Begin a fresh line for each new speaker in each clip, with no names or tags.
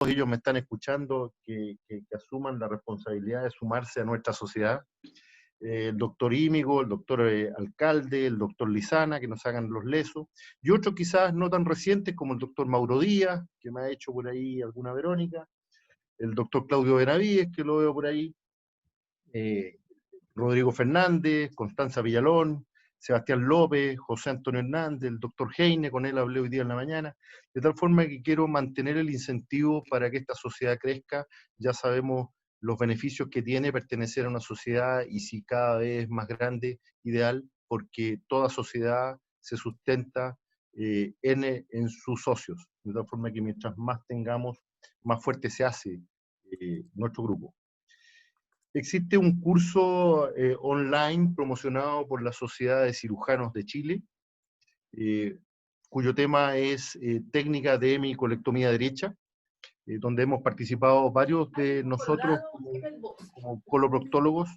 ellos me están escuchando, que asuman la responsabilidad de sumarse a nuestra sociedad. El doctor Ímigo, el doctor Alcalde, el doctor Lizana, que nos hagan los lesos, y otros quizás no tan recientes como el doctor Mauro Díaz, que me ha hecho por ahí alguna Verónica, el doctor Claudio Benavides, que lo veo por ahí, Rodrigo Fernández, Constanza Villalón, Sebastián López, José Antonio Hernández, el doctor Heine, con él hablé hoy día en la mañana, de tal forma que quiero mantener el incentivo para que esta sociedad crezca. Ya sabemos los beneficios que tiene pertenecer a una sociedad, y si cada vez es más grande, ideal, porque toda sociedad se sustenta en sus socios, de tal forma que mientras más tengamos, más fuerte se hace nuestro grupo. Existe un curso online promocionado por la Sociedad de Cirujanos de Chile, cuyo tema es técnica de hemicolectomía derecha, donde hemos participado varios de nosotros como coloproctólogos,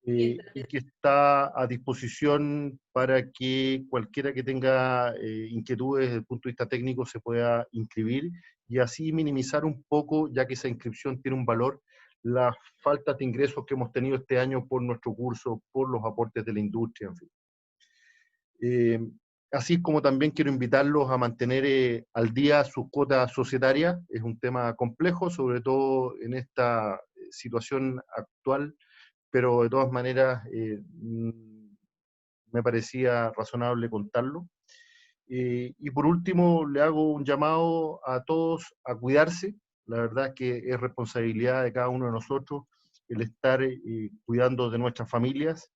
y que está a disposición para que cualquiera que tenga inquietudes desde el punto de vista técnico se pueda inscribir, y así minimizar un poco, ya que esa inscripción tiene un valor, las faltas de ingresos que hemos tenido este año por nuestro curso, por los aportes de la industria, en fin. Así como también quiero invitarlos a mantener al día sus cuotas societarias. Es un tema complejo, sobre todo en esta situación actual, pero de todas maneras me parecía razonable contarlo. Y por último, le hago un llamado a todos a cuidarse. La verdad es que es responsabilidad de cada uno de nosotros el estar cuidando de nuestras familias.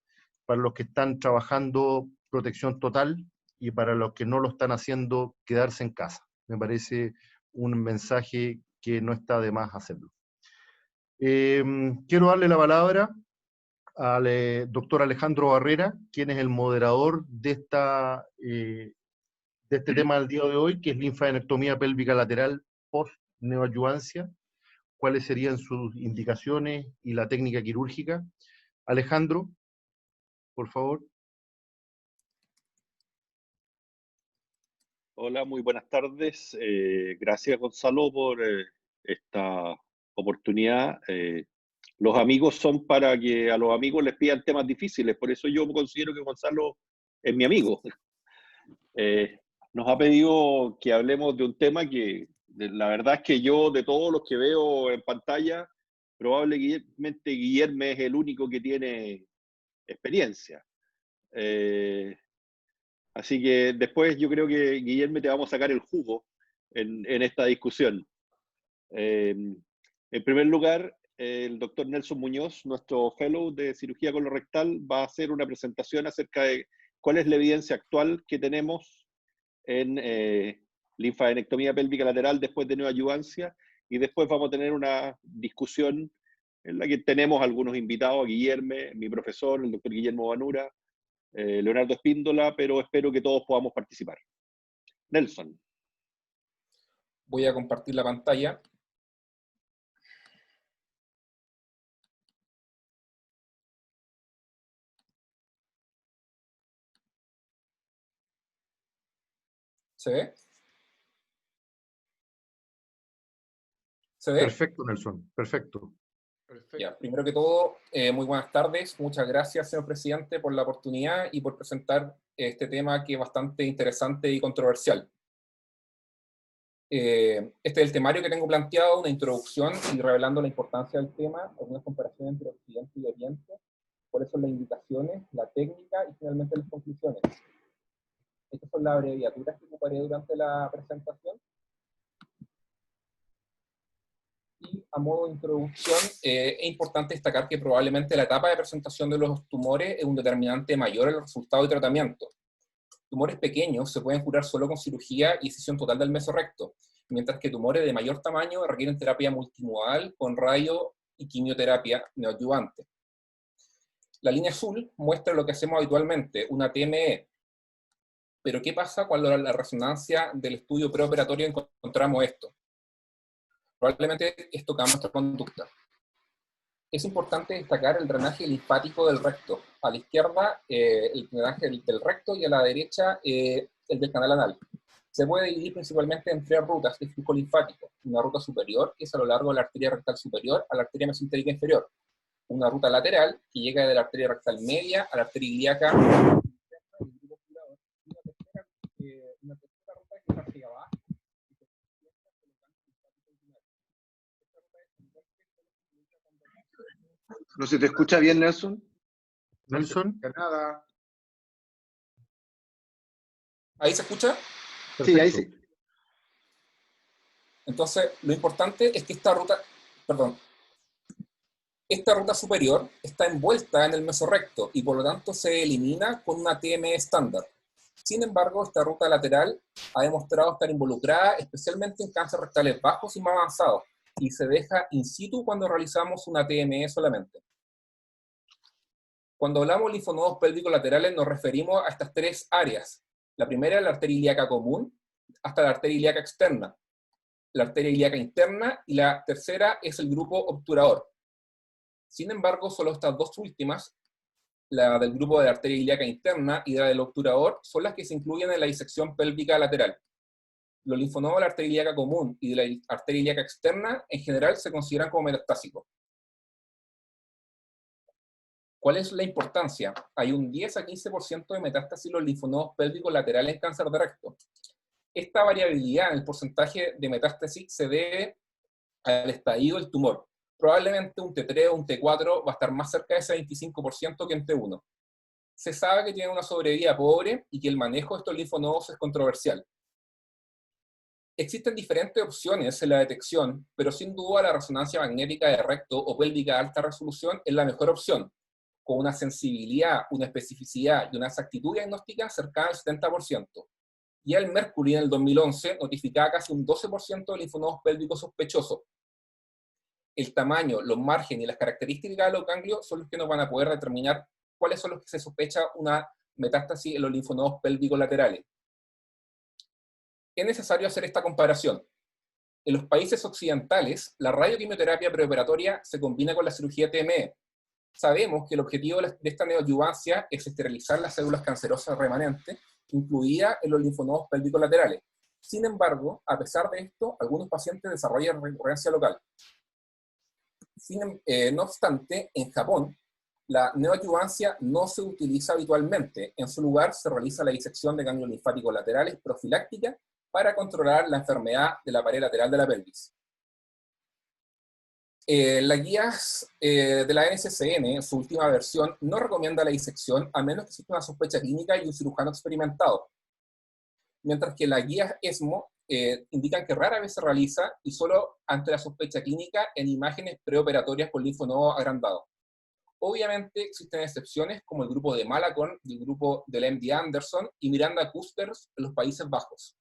Para los que están trabajando, protección total, y para los que no lo están haciendo, quedarse en casa. Me parece un mensaje que no está de más hacerlo. Quiero darle la palabra al doctor Alejandro Barrera, quien es el moderador de este tema del día de hoy, que es linfadenectomía pélvica lateral post-neoadyuvancia. ¿Cuáles serían sus indicaciones y la técnica quirúrgica? Alejandro, por favor.
Hola, muy buenas tardes. Gracias, Gonzalo, por esta oportunidad. Los amigos son para que a los amigos les pidan temas difíciles, por eso yo considero que Gonzalo es mi amigo. Nos ha pedido que hablemos de un tema que la verdad es que yo, de todos los que veo en pantalla, probablemente Guillermo es el único que tiene experiencia. Así que después yo creo que, Guillermo, te vamos a sacar el jugo en esta discusión. En primer lugar, el doctor Nelson Muñoz, nuestro fellow de cirugía colorectal, va a hacer una presentación acerca de cuál es la evidencia actual que tenemos en linfadenectomía pélvica lateral después de neoadyuvancia, y después vamos a tener una discusión en la que tenemos algunos invitados, a Guillermo, mi profesor, el doctor Guillermo Banura, Leonardo Espíndola, pero espero que todos podamos participar. Nelson.
Voy a compartir la pantalla. ¿Se ve? ¿Se ve?
Perfecto, Nelson, perfecto.
Ya, primero que todo, muy buenas tardes. Muchas gracias, señor presidente, por la oportunidad y por presentar este tema que es bastante interesante y controversial. Este es el temario que tengo planteado, una introducción y revelando la importancia del tema, algunas comparaciones entre Occidente y Oriente, cuáles son las indicaciones, la técnica y finalmente las conclusiones. Estas son las abreviaturas que ocuparé durante la presentación. Y a modo de introducción, es importante destacar que probablemente la etapa de presentación de los tumores es un determinante mayor en el resultado de tratamiento. Tumores pequeños se pueden curar solo con cirugía y excisión total del mesorrecto, mientras que tumores de mayor tamaño requieren terapia multimodal con radio y quimioterapia neoadyuvante. La línea azul muestra lo que hacemos habitualmente, una TME. Pero ¿qué pasa cuando en la resonancia del estudio preoperatorio encontramos esto? Probablemente esto cambia nuestra conducta. Es importante destacar el drenaje linfático del recto. A la izquierda, el drenaje del recto, y a la derecha, el del canal anal. Se puede dividir principalmente en 3 rutas de flujo linfático. Una ruta superior, que es a lo largo de la arteria rectal superior a la arteria mesentérica inferior. Una ruta lateral, que llega de la arteria rectal media a la arteria ilíaca. Una tercera ruta que está hacia abajo.
¿No se te escucha bien, Nelson?
Nelson.
Nada.
¿Ahí se escucha?
Sí, ahí sí.
Entonces, lo importante es que esta ruta superior está envuelta en el mesorrecto y por lo tanto se elimina con una TME estándar. Sin embargo, esta ruta lateral ha demostrado estar involucrada especialmente en cánceres rectales bajos y más avanzados y se deja in situ cuando realizamos una TME solamente. Cuando hablamos de linfonodos pélvicos laterales nos referimos a estas 3 áreas. La primera es la arteria ilíaca común hasta la arteria ilíaca externa, la arteria ilíaca interna y la tercera es el grupo obturador. Sin embargo, solo estas 2 últimas, la del grupo de la arteria ilíaca interna y la del obturador, son las que se incluyen en la disección pélvica lateral. Los linfonodos de la arteria ilíaca común y de la arteria ilíaca externa, en general, se consideran como metastásicos. ¿Cuál es la importancia? Hay un 10 a 15% de metástasis en los linfonodos pélvicos laterales en cáncer de recto. Esta variabilidad en el porcentaje de metástasis se debe al estadio del tumor. Probablemente un T3 o un T4 va a estar más cerca de ese 25% que en T1. Se sabe que tiene una sobrevida pobre y que el manejo de estos linfonodos es controversial. Existen diferentes opciones en la detección, pero sin duda la resonancia magnética de recto o pélvica de alta resolución es la mejor opción, con una sensibilidad, una especificidad y una exactitud diagnóstica cercana al 70%. Y el Mercury en el 2011 notificaba casi un 12% de linfonodos pélvicos sospechosos. El tamaño, los márgenes y las características de los ganglios son los que nos van a poder determinar cuáles son los que se sospecha una metástasis en los linfonodos pélvicos laterales. Es necesario hacer esta comparación. En los países occidentales, la radioquimioterapia preoperatoria se combina con la cirugía TME. Sabemos que el objetivo de esta neoadyuvancia es esterilizar las células cancerosas remanentes, incluidas en los linfonodos pélvicos laterales. Sin embargo, a pesar de esto, algunos pacientes desarrollan recurrencia local. No obstante, en Japón, la neoadyuvancia no se utiliza habitualmente. En su lugar, se realiza la disección de ganglios linfáticos laterales profiláctica para controlar la enfermedad de la pared lateral de la pelvis. Las guías de la NCCN, en su última versión, no recomienda la disección a menos que exista una sospecha clínica y un cirujano experimentado. Mientras que las guías ESMO indican que rara vez se realiza y solo ante la sospecha clínica en imágenes preoperatorias con linfonodo agrandado. Obviamente existen excepciones como el grupo de Malacon, el grupo del MD Anderson y Miranda Custers en los Países Bajos.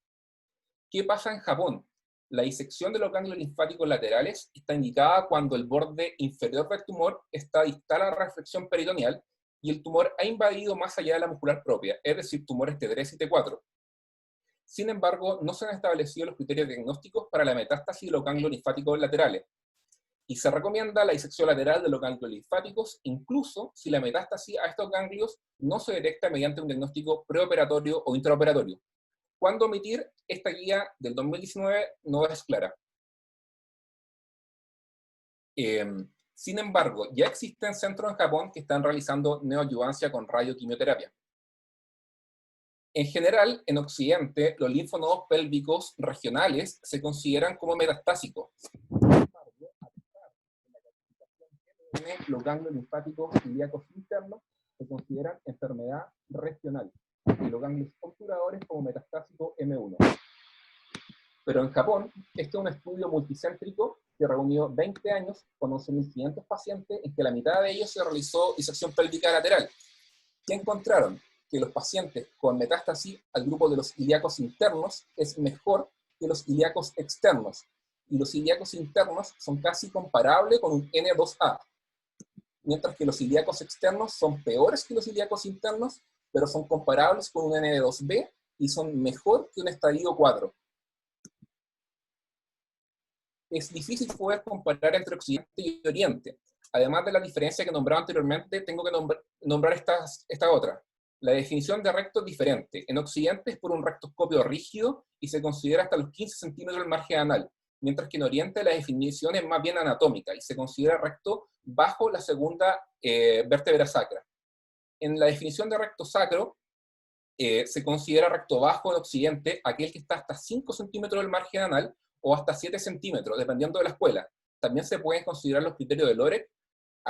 ¿Qué pasa en Japón? La disección de los ganglios linfáticos laterales está indicada cuando el borde inferior del tumor está distal a la reflexión peritoneal y el tumor ha invadido más allá de la muscular propia, es decir, tumores T3 y T4. Sin embargo, no se han establecido los criterios diagnósticos para la metástasis de los ganglios linfáticos laterales, y se recomienda la disección lateral de los ganglios linfáticos, incluso si la metástasis a estos ganglios no se detecta mediante un diagnóstico preoperatorio o intraoperatorio. ¿Cuándo omitir? Esta guía del 2019 no es clara. Sin embargo, ya existen centros en Japón que están realizando neoadyuvancia con radioquimioterapia. En general, en Occidente, los linfonodos pélvicos regionales se consideran como metastásicos. Los ganglios linfáticos ilíacos internos se consideran enfermedad regional y los ganglios obturadores como metastásico M1. Pero en Japón, este es un estudio multicéntrico que reunió 20 años con 11.500 pacientes en que la mitad de ellos se realizó disección pélvica lateral. ¿Qué encontraron? Que los pacientes con metástasis al grupo de los ilíacos internos es mejor que los ilíacos externos, y los ilíacos internos son casi comparables con un N2A, mientras que los ilíacos externos son peores que los ilíacos internos, pero son comparables con un N2B y son mejor que un estadio 4. Es difícil poder comparar entre Occidente y Oriente. Además de la diferencia que nombraba anteriormente, tengo que nombrar esta otra. La definición de recto es diferente. En Occidente es por un rectoscopio rígido y se considera hasta los 15 centímetros el margen anal, mientras que en Oriente la definición es más bien anatómica y se considera recto bajo la segunda vértebra sacra. En la definición de recto sacro, se considera recto bajo en Occidente aquel que está hasta 5 centímetros del margen anal o hasta 7 centímetros, dependiendo de la escuela. También se pueden considerar los criterios de Loret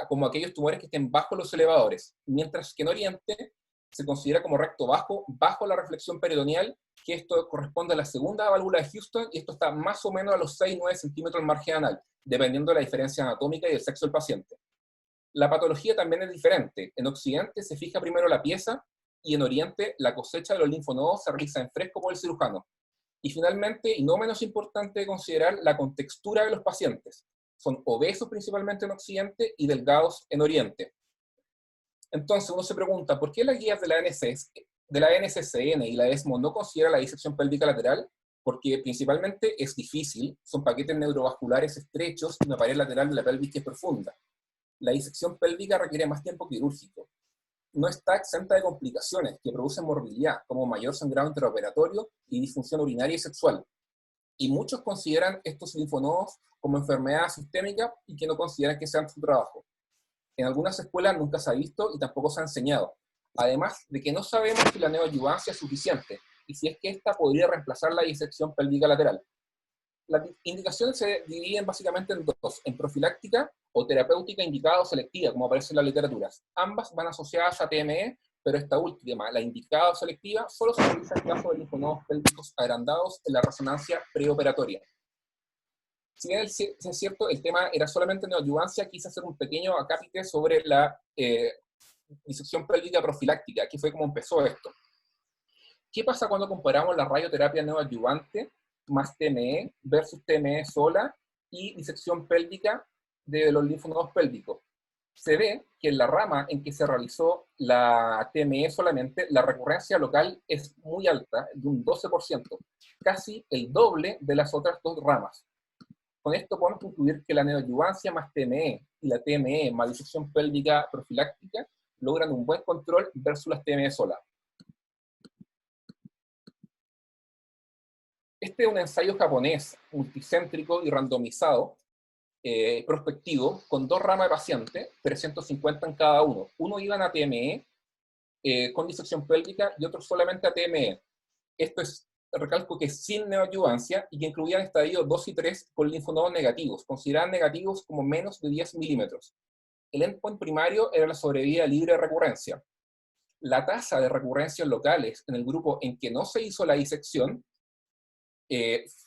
como aquellos tumores que estén bajo los elevadores, mientras que en Oriente se considera como recto bajo, bajo la reflexión peritoneal, que esto corresponde a la segunda válvula de Houston, y esto está más o menos a los 6-9 centímetros del margen anal, dependiendo de la diferencia anatómica y del sexo del paciente. La patología también es diferente. En Occidente se fija primero la pieza, y en Oriente la cosecha de los linfonodos se realiza en fresco por el cirujano. Y finalmente, y no menos importante de considerar, la contextura de los pacientes. Son obesos principalmente en Occidente y delgados en Oriente. Entonces uno se pregunta, ¿por qué las guías de la NCCN y la ESMO no consideran la disección pélvica lateral? Porque principalmente es difícil, son paquetes neurovasculares estrechos y una pared lateral de la pelvis que es profunda. La disección pélvica requiere más tiempo quirúrgico. No está exenta de complicaciones que producen morbilidad, como mayor sangrado intraoperatorio y disfunción urinaria y sexual. Y muchos consideran estos linfonodos como enfermedad sistémica y que no consideran que sean su trabajo. En algunas escuelas nunca se ha visto y tampoco se ha enseñado. Además de que no sabemos si la neoadyuvancia es suficiente y si es que esta podría reemplazar la disección pélvica lateral. Las indicaciones se dividen básicamente en dos, en profiláctica o terapéutica indicada o selectiva, como aparece en las literaturas. Ambas van asociadas a TME, pero esta última, la indicada o selectiva, solo se realiza en caso de linfonodos pélvicos agrandados en la resonancia preoperatoria. Si bien es cierto, el tema era solamente neoadyuvancia, quise hacer un pequeño acápite sobre la disección pélvica profiláctica, que fue como empezó esto. ¿Qué pasa cuando comparamos la radioterapia neoadyuvante más TME versus TME sola y disección pélvica de los linfonodos pélvicos? Se ve que en la rama en que se realizó la TME solamente, la recurrencia local es muy alta, de un 12%, casi el doble de las otras dos ramas. Con esto podemos concluir que la neoadyuvancia más TME y la TME más disección pélvica profiláctica logran un buen control versus las TME sola. Este es un ensayo japonés, multicéntrico y randomizado, prospectivo, con dos ramas de pacientes, 350 en cada uno. Uno iban a TME con disección pélvica y otro solamente a TME. Esto es, recalco que sin neoadyuvancia y que incluían estadios 2 y 3 con linfonodos negativos, consideraban negativos como menos de 10 milímetros. El endpoint primario era la sobrevida libre de recurrencia. La tasa de recurrencias locales en el grupo en que no se hizo la disección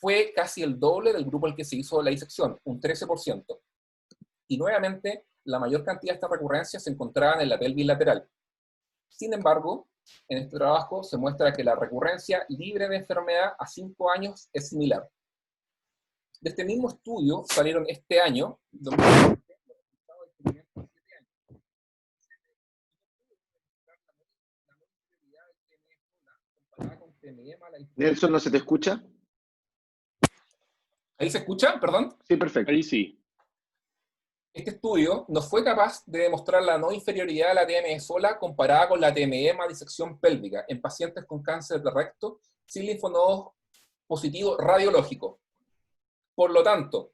fue casi el doble del grupo en el que se hizo la disección, un 13%. Y nuevamente, la mayor cantidad de estas recurrencias se encontraban en la pelvis lateral. Sin embargo, en este trabajo se muestra que la recurrencia libre de enfermedad a 5 años es similar. De este mismo estudio salieron este año, 2020, los resultados de experimento de 7 años.
Nelson, ¿no se te escucha?
¿Ahí se escucha? Perdón.
Sí, perfecto. Ahí sí.
Este estudio no fue capaz de demostrar la no inferioridad de la TME sola comparada con la TME más disección pélvica en pacientes con cáncer de recto sin linfonodos positivos radiológicos. Por lo tanto,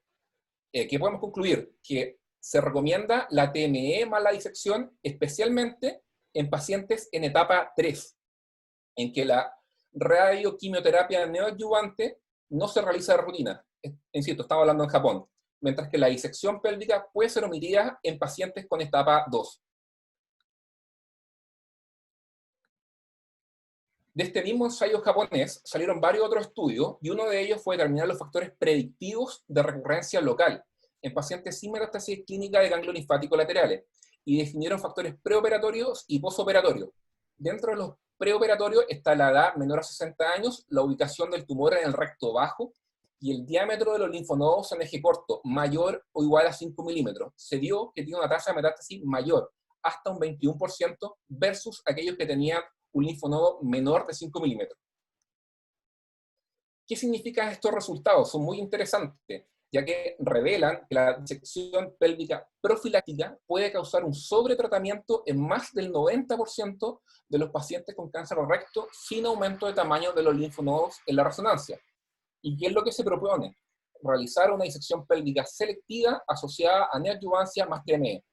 ¿qué podemos concluir? Que se recomienda la TME más la disección, especialmente en pacientes en etapa 3, en que la radioquimioterapia neoadyuvante no se realiza de rutina. Insisto, estamos hablando en Japón. Mientras que la disección pélvica puede ser omitida en pacientes con etapa 2. De este mismo ensayo japonés salieron varios otros estudios, y uno de ellos fue determinar los factores predictivos de recurrencia local en pacientes sin metástasis clínica de ganglio linfático laterales, y definieron factores preoperatorios y posoperatorios. Dentro de los preoperatorios está la edad menor a 60 años, la ubicación del tumor en el recto bajo, y el diámetro de los linfonodos en eje corto, mayor o igual a 5 milímetros. Se dio que tiene una tasa de metástasis mayor, hasta un 21%, versus aquellos que tenían un linfonodo menor de 5 milímetros. ¿Qué significan estos resultados? Son muy interesantes. ya que revelan que la disección pélvica profiláctica puede causar un sobretratamiento en más del 90% de los pacientes con cáncer de recto sin aumento de tamaño de los linfonodos en la resonancia. ¿Y qué es lo que se propone? Realizar una disección pélvica selectiva asociada a neoadyuvancia más TME.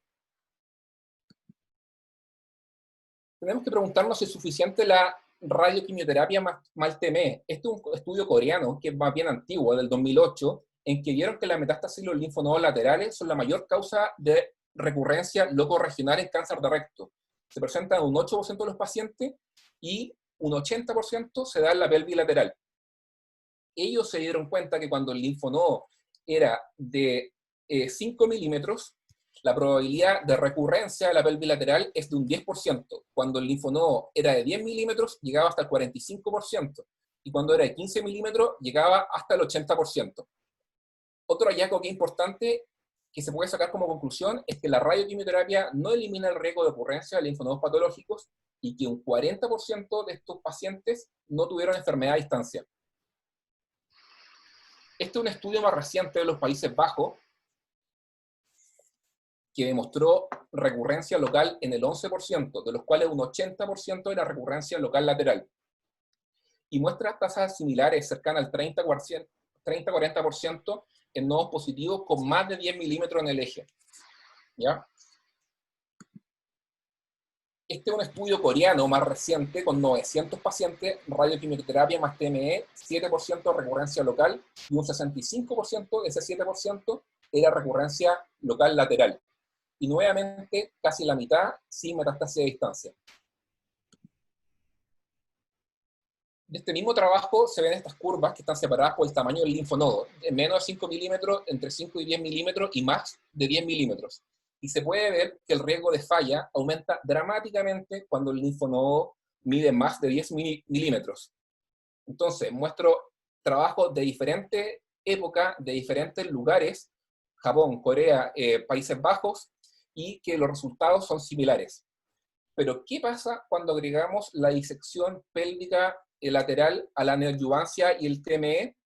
Tenemos que preguntarnos si es suficiente la radioquimioterapia más TME. Este es un estudio coreano que es más bien antiguo, del 2008, en que vieron que la metástasis y los linfonodos laterales son la mayor causa de recurrencia locorregional en cáncer de recto. Se presenta en un 8% de los pacientes y un 80% se da en la pelvis lateral. Ellos se dieron cuenta que cuando el linfonodo era de 5 milímetros, la probabilidad de recurrencia de la pelvis lateral es de un 10%. Cuando el linfonodo era de 10 milímetros, llegaba hasta el 45%. Y cuando era de 15 milímetros, llegaba hasta el 80%. Otro hallazgo que es importante, que se puede sacar como conclusión, es que la radioquimioterapia no elimina el riesgo de ocurrencia de linfonodos patológicos y que un 40% de estos pacientes no tuvieron enfermedad a distancia. Este es un estudio más reciente de los Países Bajos, que demostró recurrencia local en el 11%, de los cuales un 80% era recurrencia local lateral. Y muestra tasas similares, cercanas al 30-40% en nodos positivos con más de 10 milímetros en el eje. ¿Ya? Este es un estudio coreano más reciente con 900 pacientes, radioquimioterapia más TME, 7% recurrencia local y un 65% de ese 7% era recurrencia local lateral. Y nuevamente, casi la mitad sin metástasis a distancia. De este mismo trabajo se ven estas curvas que están separadas por el tamaño del linfonodo, de menos de 5 milímetros, entre 5 y 10 milímetros y más de 10 milímetros. Y se puede ver que el riesgo de falla aumenta dramáticamente cuando el linfonodo mide más de 10 milímetros. Entonces, muestro trabajos de diferentes épocas, de diferentes lugares, Japón, Corea, Países Bajos, y que los resultados son similares. Pero, ¿qué pasa cuando agregamos la disección pélvica lateral a la neoadyuvancia y el TME?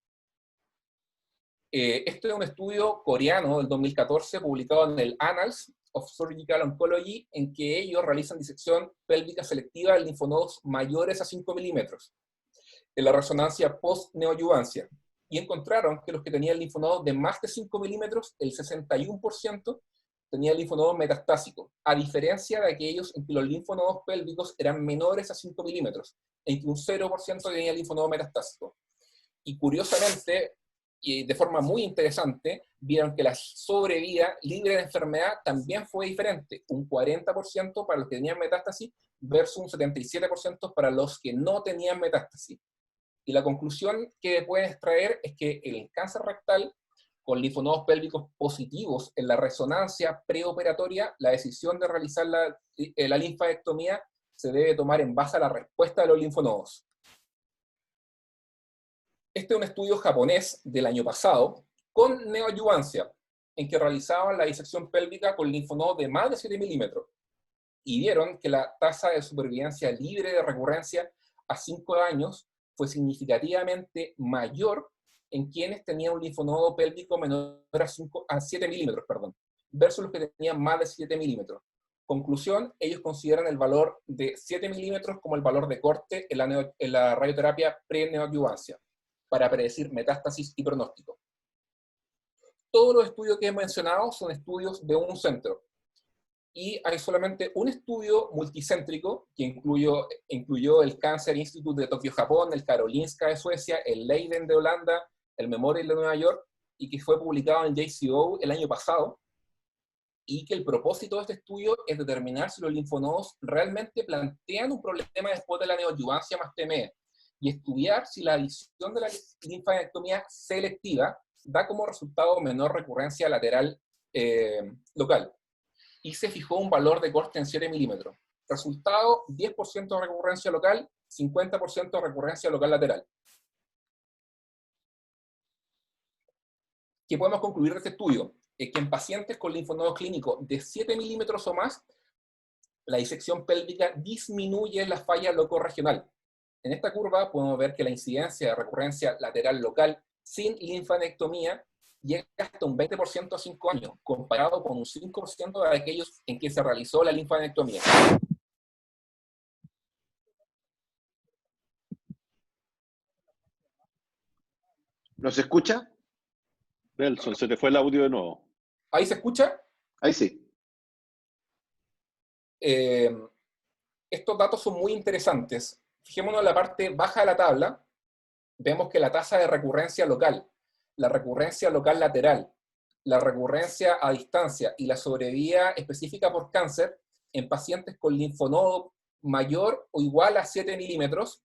Este es un estudio coreano del 2014 publicado en el Annals of Surgical Oncology, en que ellos realizan disección pélvica selectiva de linfonodos mayores a 5 milímetros en la resonancia post-neoadyuvancia. Y encontraron que los que tenían linfonodos de más de 5 milímetros, el 61%, tenía linfonodo metastásico, a diferencia de aquellos en que los linfonodos pélvicos eran menores a 5 milímetros, en que un 0% tenía linfonodo metastásico. Y curiosamente, y de forma muy interesante, vieron que la sobrevida libre de enfermedad también fue diferente, un 40% para los que tenían metástasis versus un 77% para los que no tenían metástasis. Y la conclusión que pueden extraer es que el cáncer rectal con linfonodos pélvicos positivos en la resonancia preoperatoria, la decisión de realizar la linfaectomía se debe tomar en base a la respuesta de los linfonodos. Este es un estudio japonés del año pasado con neoadyuvancia, en que realizaban la disección pélvica con linfonodos de más de 7 milímetros. Y vieron que la tasa de supervivencia libre de recurrencia a 5 años fue significativamente mayor en quienes tenían un linfonodo pélvico menor a 7 milímetros, versus los que tenían más de 7 milímetros. Conclusión, ellos consideran el valor de 7 milímetros como el valor de corte en la radioterapia pre-neoadyuvancia, para predecir metástasis y pronóstico. Todos los estudios que he mencionado son estudios de un centro. Y hay solamente un estudio multicéntrico que incluyó el Cancer Institute de Tokio, Japón, el Karolinska de Suecia, el Leiden de Holanda, el Memorial de Nueva York, y que fue publicado en JCO el año pasado, y que el propósito de este estudio es determinar si los linfonodos realmente plantean un problema después de la neoadyuvancia más TME, y estudiar si la adición de la linfadenectomía selectiva da como resultado menor recurrencia lateral local. Y se fijó un valor de corte en 7 milímetros. Resultado, 10% de recurrencia local, 50% de recurrencia local lateral. ¿Qué podemos concluir de este estudio? Es que en pacientes con linfonodos clínicos de 7 milímetros o más, la disección pélvica disminuye la falla locorregional. En esta curva podemos ver que la incidencia de recurrencia lateral local sin linfadenectomía llega hasta un 20% a 5 años, comparado con un 5% de aquellos en que se realizó la linfadenectomía.
¿Nos escucha? Nelson, se te fue el audio de nuevo.
¿Ahí se escucha?
Ahí sí.
Estos datos son muy interesantes. Fijémonos en la parte baja de la tabla, vemos que la tasa de recurrencia local, la recurrencia local lateral, la recurrencia a distancia y la sobrevida específica por cáncer en pacientes con linfonodo mayor o igual a 7 milímetros,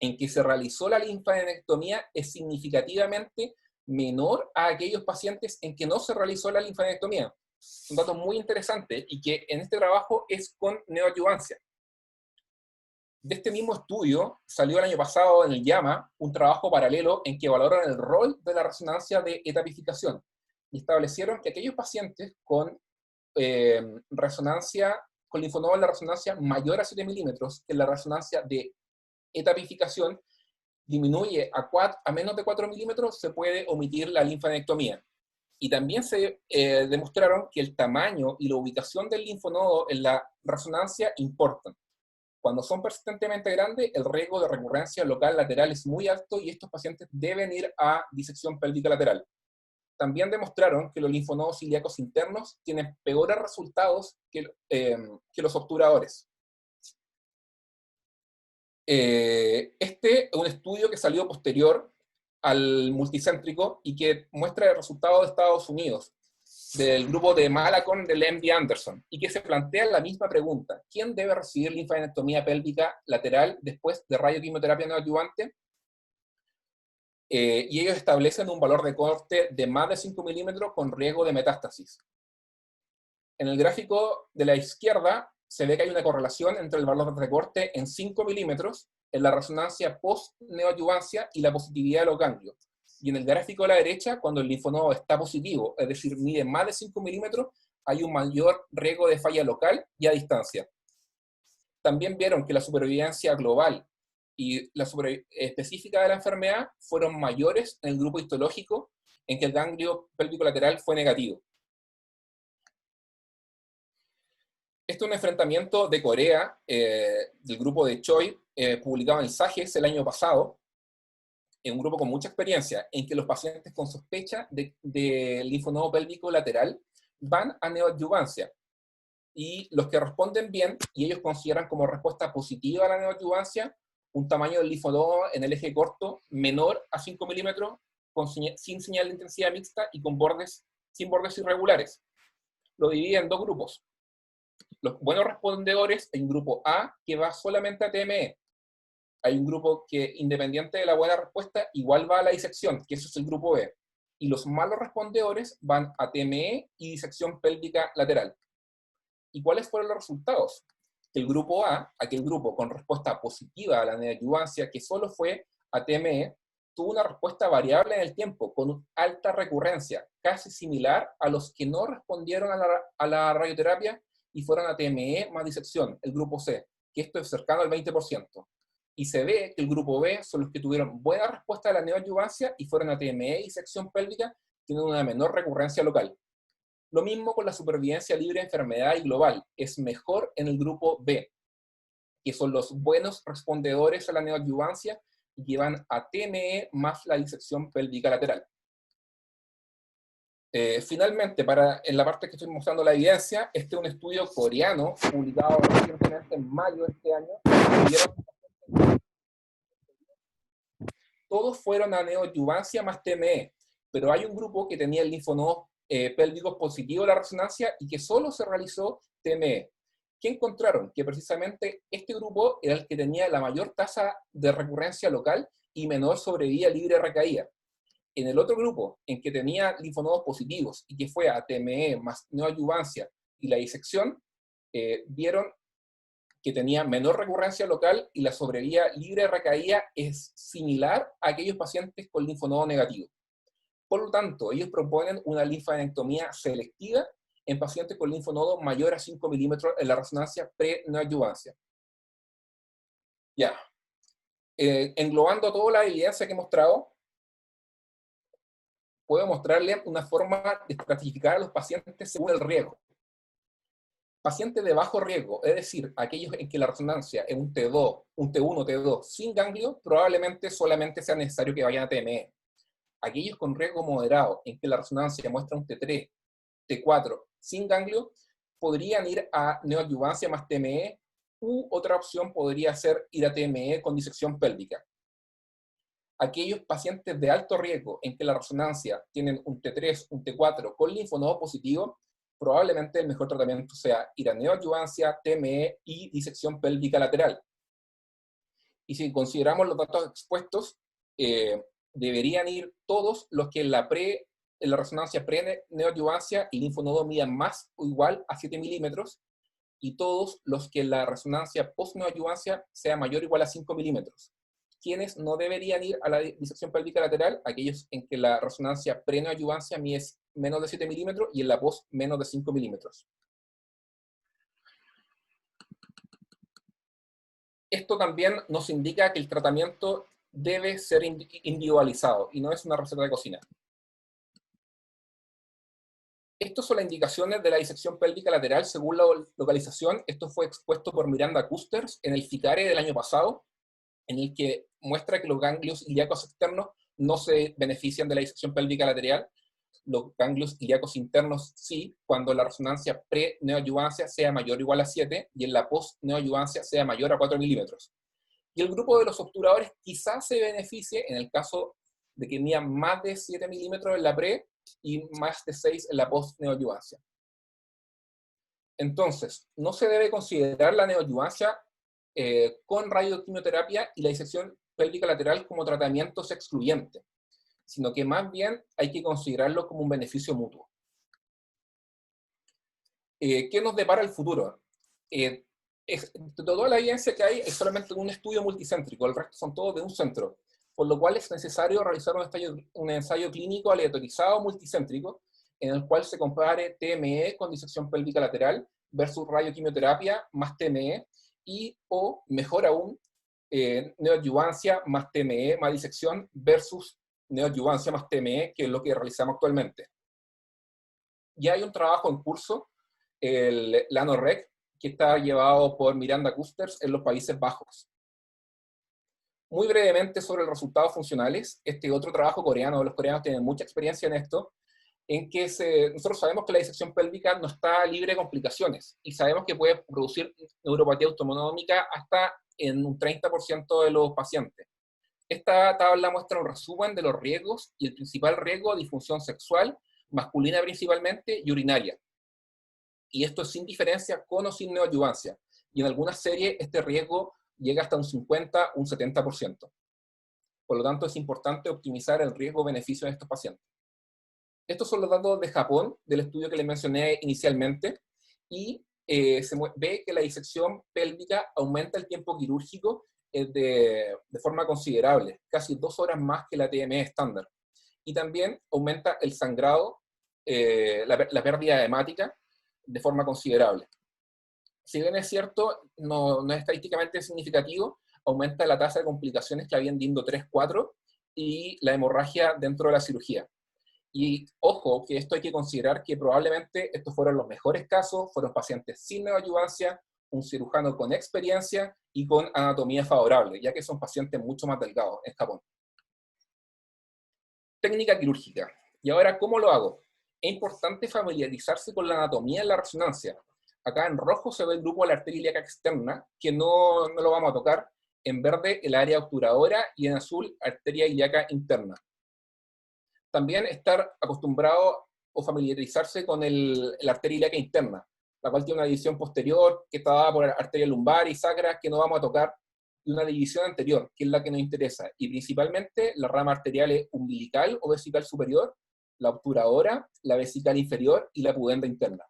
en que se realizó la linfadenectomía, es significativamente menor a aquellos pacientes en que no se realizó la linfadenectomía. Un dato muy interesante y que en este trabajo es con neoadyuvancia. De este mismo estudio salió el año pasado en el JAMA un trabajo paralelo en que valoran el rol de la resonancia de etapificación y establecieron que aquellos pacientes con resonancia, con linfonodo en la resonancia mayor a 7 milímetros, que la resonancia de etapificación disminuye a menos de 4 milímetros, se puede omitir la linfadenectomía. Y también se demostraron que el tamaño y la ubicación del linfonodo en la resonancia importan. Cuando son persistentemente grandes, el riesgo de recurrencia local lateral es muy alto y estos pacientes deben ir a disección pélvica lateral. También demostraron que los linfonodos ilíacos internos tienen peores resultados que los obturadores. Este es un estudio que salió posterior al multicéntrico y que muestra el resultado de Estados Unidos, del grupo de Malacon del MD Anderson, y que se plantea la misma pregunta: ¿quién debe recibir linfadenectomía pélvica lateral después de radioquimioterapia neoadyuvante? Y ellos establecen un valor de corte de más de 5 milímetros con riesgo de metástasis. En el gráfico de la izquierda se ve que hay una correlación entre el valor de corte en 5 milímetros en la resonancia post-neoadyuvancia y la positividad de los ganglios. Y en el gráfico de la derecha, cuando el linfonodo está positivo, es decir, mide más de 5 milímetros, hay un mayor riesgo de falla local y a distancia. También vieron que la supervivencia global y la específica de la enfermedad fueron mayores en el grupo histológico, en que el ganglio pélvico lateral fue negativo. Este es un enfrentamiento de Corea, del grupo de Choi, publicado en el SAGES el año pasado, en un grupo con mucha experiencia, en que los pacientes con sospecha de linfonodo pélvico lateral van a neoadyuvancia. Y los que responden bien, y ellos consideran como respuesta positiva a la neoadyuvancia, un tamaño del linfonodo en el eje corto menor a 5 milímetros, sin señal de intensidad mixta y sin bordes irregulares. Lo divide en dos grupos. Los buenos respondedores, hay un grupo A que va solamente a TME. Hay un grupo que, independiente de la buena respuesta, igual va a la disección, que eso es el grupo B. Y los malos respondedores van a TME y disección pélvica lateral. ¿Y cuáles fueron los resultados? El grupo A, aquel grupo con respuesta positiva a la neoadyuvancia, que solo fue a TME, tuvo una respuesta variable en el tiempo, con alta recurrencia, casi similar a los que no respondieron a la radioterapia y fueron a TME más disección, el grupo C, que esto es cercano al 20%. Y se ve que el grupo B son los que tuvieron buena respuesta a la neoadyuvancia y fueron a TME y disección pélvica, tienen una menor recurrencia local. Lo mismo con la supervivencia libre de enfermedad y global, es mejor en el grupo B, que son los buenos respondedores a la neoadyuvancia y que van a TME más la disección pélvica lateral. Finalmente, en la parte que estoy mostrando la evidencia, este es un estudio coreano publicado recientemente en mayo de este año. Todos fueron a neoadyuvancia más TME, pero hay un grupo que tenía el linfonodo pélvicos positivo a la resonancia y que solo se realizó TME. ¿Qué encontraron? Que precisamente este grupo era el que tenía la mayor tasa de recurrencia local y menor sobrevida libre de recaída. En el otro grupo, en que tenía linfonodos positivos y que fue a TME más neoadyuvancia y la disección, vieron que tenía menor recurrencia local y la sobrevida libre de recaída es similar a aquellos pacientes con linfonodo negativo. Por lo tanto, ellos proponen una linfadenectomía selectiva en pacientes con linfonodo mayor a 5 milímetros en la resonancia pre-neoadyuvancia. Ya. Englobando toda la evidencia que he mostrado, puedo mostrarle una forma de estratificar a los pacientes según el riesgo. Pacientes de bajo riesgo, es decir, aquellos en que la resonancia es un T2, un T1, T2 sin ganglio, probablemente solamente sea necesario que vayan a TME. Aquellos con riesgo moderado, en que la resonancia muestra un T3, T4 sin ganglio, podrían ir a neoadyuvancia más TME, u otra opción podría ser ir a TME con disección pélvica. Aquellos pacientes de alto riesgo en que la resonancia tienen un T3, un T4 con linfonodo positivo, probablemente el mejor tratamiento sea ir a neoadyuvancia, TME y disección pélvica lateral. Y si consideramos los datos expuestos, deberían ir todos los que en la resonancia pre-neoadyuvancia y linfonodo midan más o igual a 7 milímetros, y todos los que en la resonancia post-neoadyuvancia sea mayor o igual a 5 milímetros. ¿Quiénes no deberían ir a la disección pélvica lateral? Aquellos en que la resonancia pre-neoadyuvancia mide menos de 7 milímetros y en la post menos de 5 milímetros. Esto también nos indica que el tratamiento debe ser individualizado y no es una receta de cocina. Estas son las indicaciones de la disección pélvica lateral según la localización. Esto fue expuesto por Miranda Custers en el FICARE del año pasado, en el que muestra que los ganglios ilíacos externos no se benefician de la disección pélvica lateral. Los ganglios ilíacos internos sí, cuando la resonancia pre-neoadyuvancia sea mayor o igual a 7 y en la post-neoadyuvancia sea mayor a 4 milímetros. Y el grupo de los obturadores quizás se beneficie en el caso de que midan más de 7 milímetros en la pre y más de 6 en la post-neoadyuvancia. Entonces, no se debe considerar la neoadyuvancia con radioquimioterapia y la disección pélvica lateral como tratamientos excluyentes, sino que más bien hay que considerarlo como un beneficio mutuo. ¿Qué nos depara el futuro? Toda la evidencia que hay es solamente un estudio multicéntrico, el resto son todos de un centro, por lo cual es necesario realizar un ensayo clínico aleatorizado multicéntrico, en el cual se compare TME con disección pélvica lateral versus radioquimioterapia más TME, o mejor aún, neoadyuvancia más TME más disección versus neoadyuvancia más TME, que es lo que realizamos actualmente. Ya hay un trabajo en curso, el LANOREC, que está llevado por Miranda Custers en los Países Bajos. Muy brevemente sobre los resultados funcionales, este otro trabajo coreano, los coreanos tienen mucha experiencia en esto, en que nosotros sabemos que la disección pélvica no está libre de complicaciones, y sabemos que puede producir neuropatía autonomómica hasta en un 30% de los pacientes. Esta tabla muestra un resumen de los riesgos, y el principal riesgo de disfunción sexual, masculina principalmente, y urinaria. Y esto es sin diferencia con o sin neoadyuvancia. Y en algunas series este riesgo llega hasta un 50, un 70%. Por lo tanto, es importante optimizar el riesgo-beneficio de estos pacientes. Estos son los datos de Japón, del estudio que les mencioné inicialmente, y se ve que la disección pélvica aumenta el tiempo quirúrgico de forma considerable, casi 2 horas más que la TME estándar. Y también aumenta el sangrado, la pérdida hemática, de forma considerable. Si bien es cierto, no es estadísticamente significativo, aumenta la tasa de complicaciones que habían DINDO 3-4 y la hemorragia dentro de la cirugía. Y ojo, que esto hay que considerar que probablemente estos fueron los mejores casos, fueron pacientes sin neoadyuvancia, un cirujano con experiencia y con anatomía favorable, ya que son pacientes mucho más delgados en Japón. Técnica quirúrgica. Y ahora, ¿cómo lo hago? Es importante familiarizarse con la anatomía en la resonancia. Acá en rojo se ve el grupo de la arteria ilíaca externa, que no lo vamos a tocar. En verde, el área obturadora, y en azul, arteria ilíaca interna. También estar acostumbrado o familiarizarse con la arteria ilíaca interna, la cual tiene una división posterior que está dada por arteria lumbar y sacra, que no vamos a tocar, y una división anterior, que es la que nos interesa, y principalmente la rama arterial umbilical o vesical superior, la obturadora, la vesical inferior y la pudenda interna.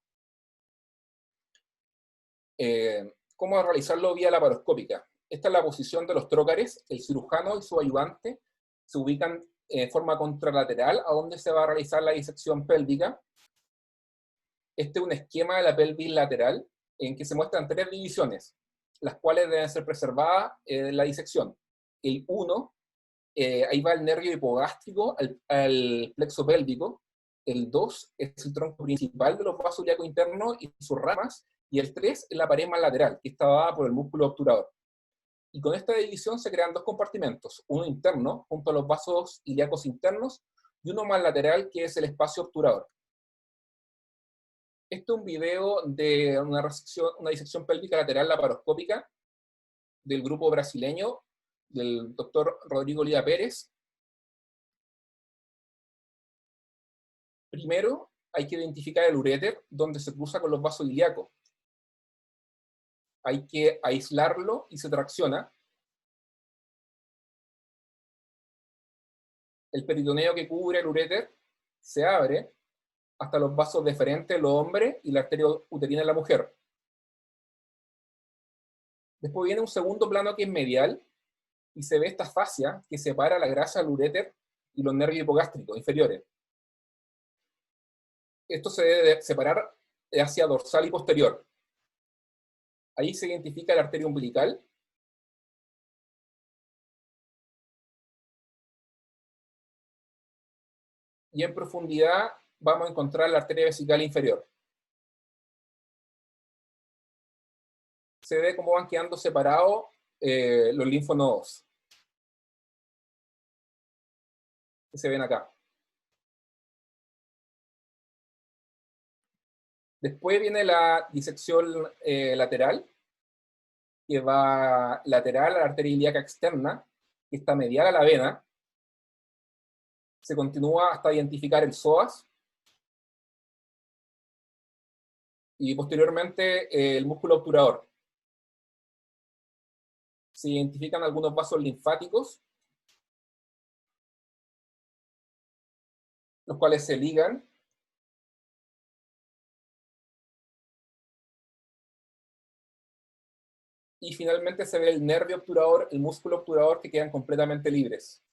¿Cómo realizarlo vía laparoscópica? Esta es la posición de los trócares. El cirujano y su ayudante se ubican en forma contralateral a donde se va a realizar la disección pélvica. Este es un esquema de la pelvis lateral en que se muestran 3 divisiones, las cuales deben ser preservadas en la disección. El 1 ahí va el nervio hipogástrico al plexo pélvico. El 2 es el tronco principal de los vasos ilíacos internos y sus ramas, y el 3 es la pared más lateral, que está dada por el músculo obturador. Y con esta división se crean dos compartimentos, uno interno, junto a los vasos ilíacos internos, y uno más lateral, que es el espacio obturador. Este es un video de una disección pélvica lateral laparoscópica del grupo brasileño, del doctor Rodrigo Lida Pérez. Primero, hay que identificar el uréter, donde se cruza con los vasos ilíacos. Hay que aislarlo y se tracciona. El peritoneo que cubre el uréter se abre hasta los vasos deferentes en los hombres y la arteria uterina en la mujer. Después viene un segundo plano que es medial y se ve esta fascia que separa la grasa del uréter y los nervios hipogástricos inferiores. Esto se debe separar hacia dorsal y posterior. Ahí se identifica la arteria umbilical. Y en profundidad vamos a encontrar la arteria vesical inferior. Se ve cómo van quedando separados los linfonodos, que se ven acá. Después viene la disección lateral, que va lateral a la arteria ilíaca externa, que está medial a la vena. Se continúa hasta identificar el psoas. Y posteriormente el músculo obturador. Se identifican algunos vasos linfáticos, los cuales se ligan. Y finalmente se ve el nervio obturador, el músculo obturador, que quedan completamente libres.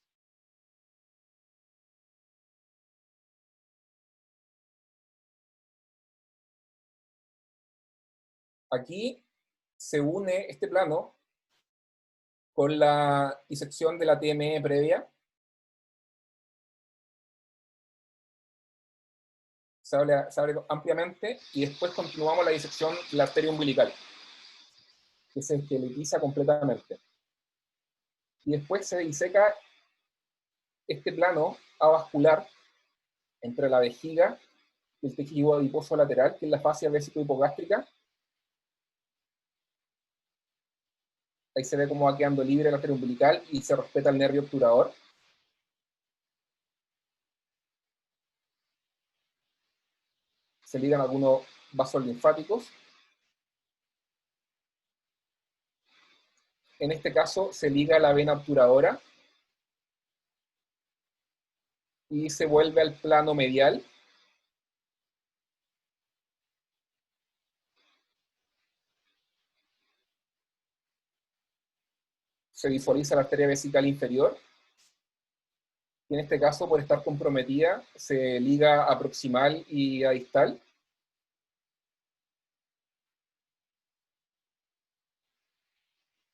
Aquí se une este plano con la disección de la TME previa. Se abre ampliamente y después continuamos la disección de la arteria umbilical, que se esqueletiza completamente. Y después se diseca este plano avascular entre la vejiga y el tejido adiposo lateral, que es la fascia vésico-hipogástrica. Ahí se ve cómo va quedando libre la arteria umbilical y se respeta el nervio obturador. Se ligan algunos vasos linfáticos. En este caso se liga la vena obturadora y se vuelve al plano medial. Se visualiza la arteria vesical inferior. Y en este caso, por estar comprometida, se liga a proximal y a distal.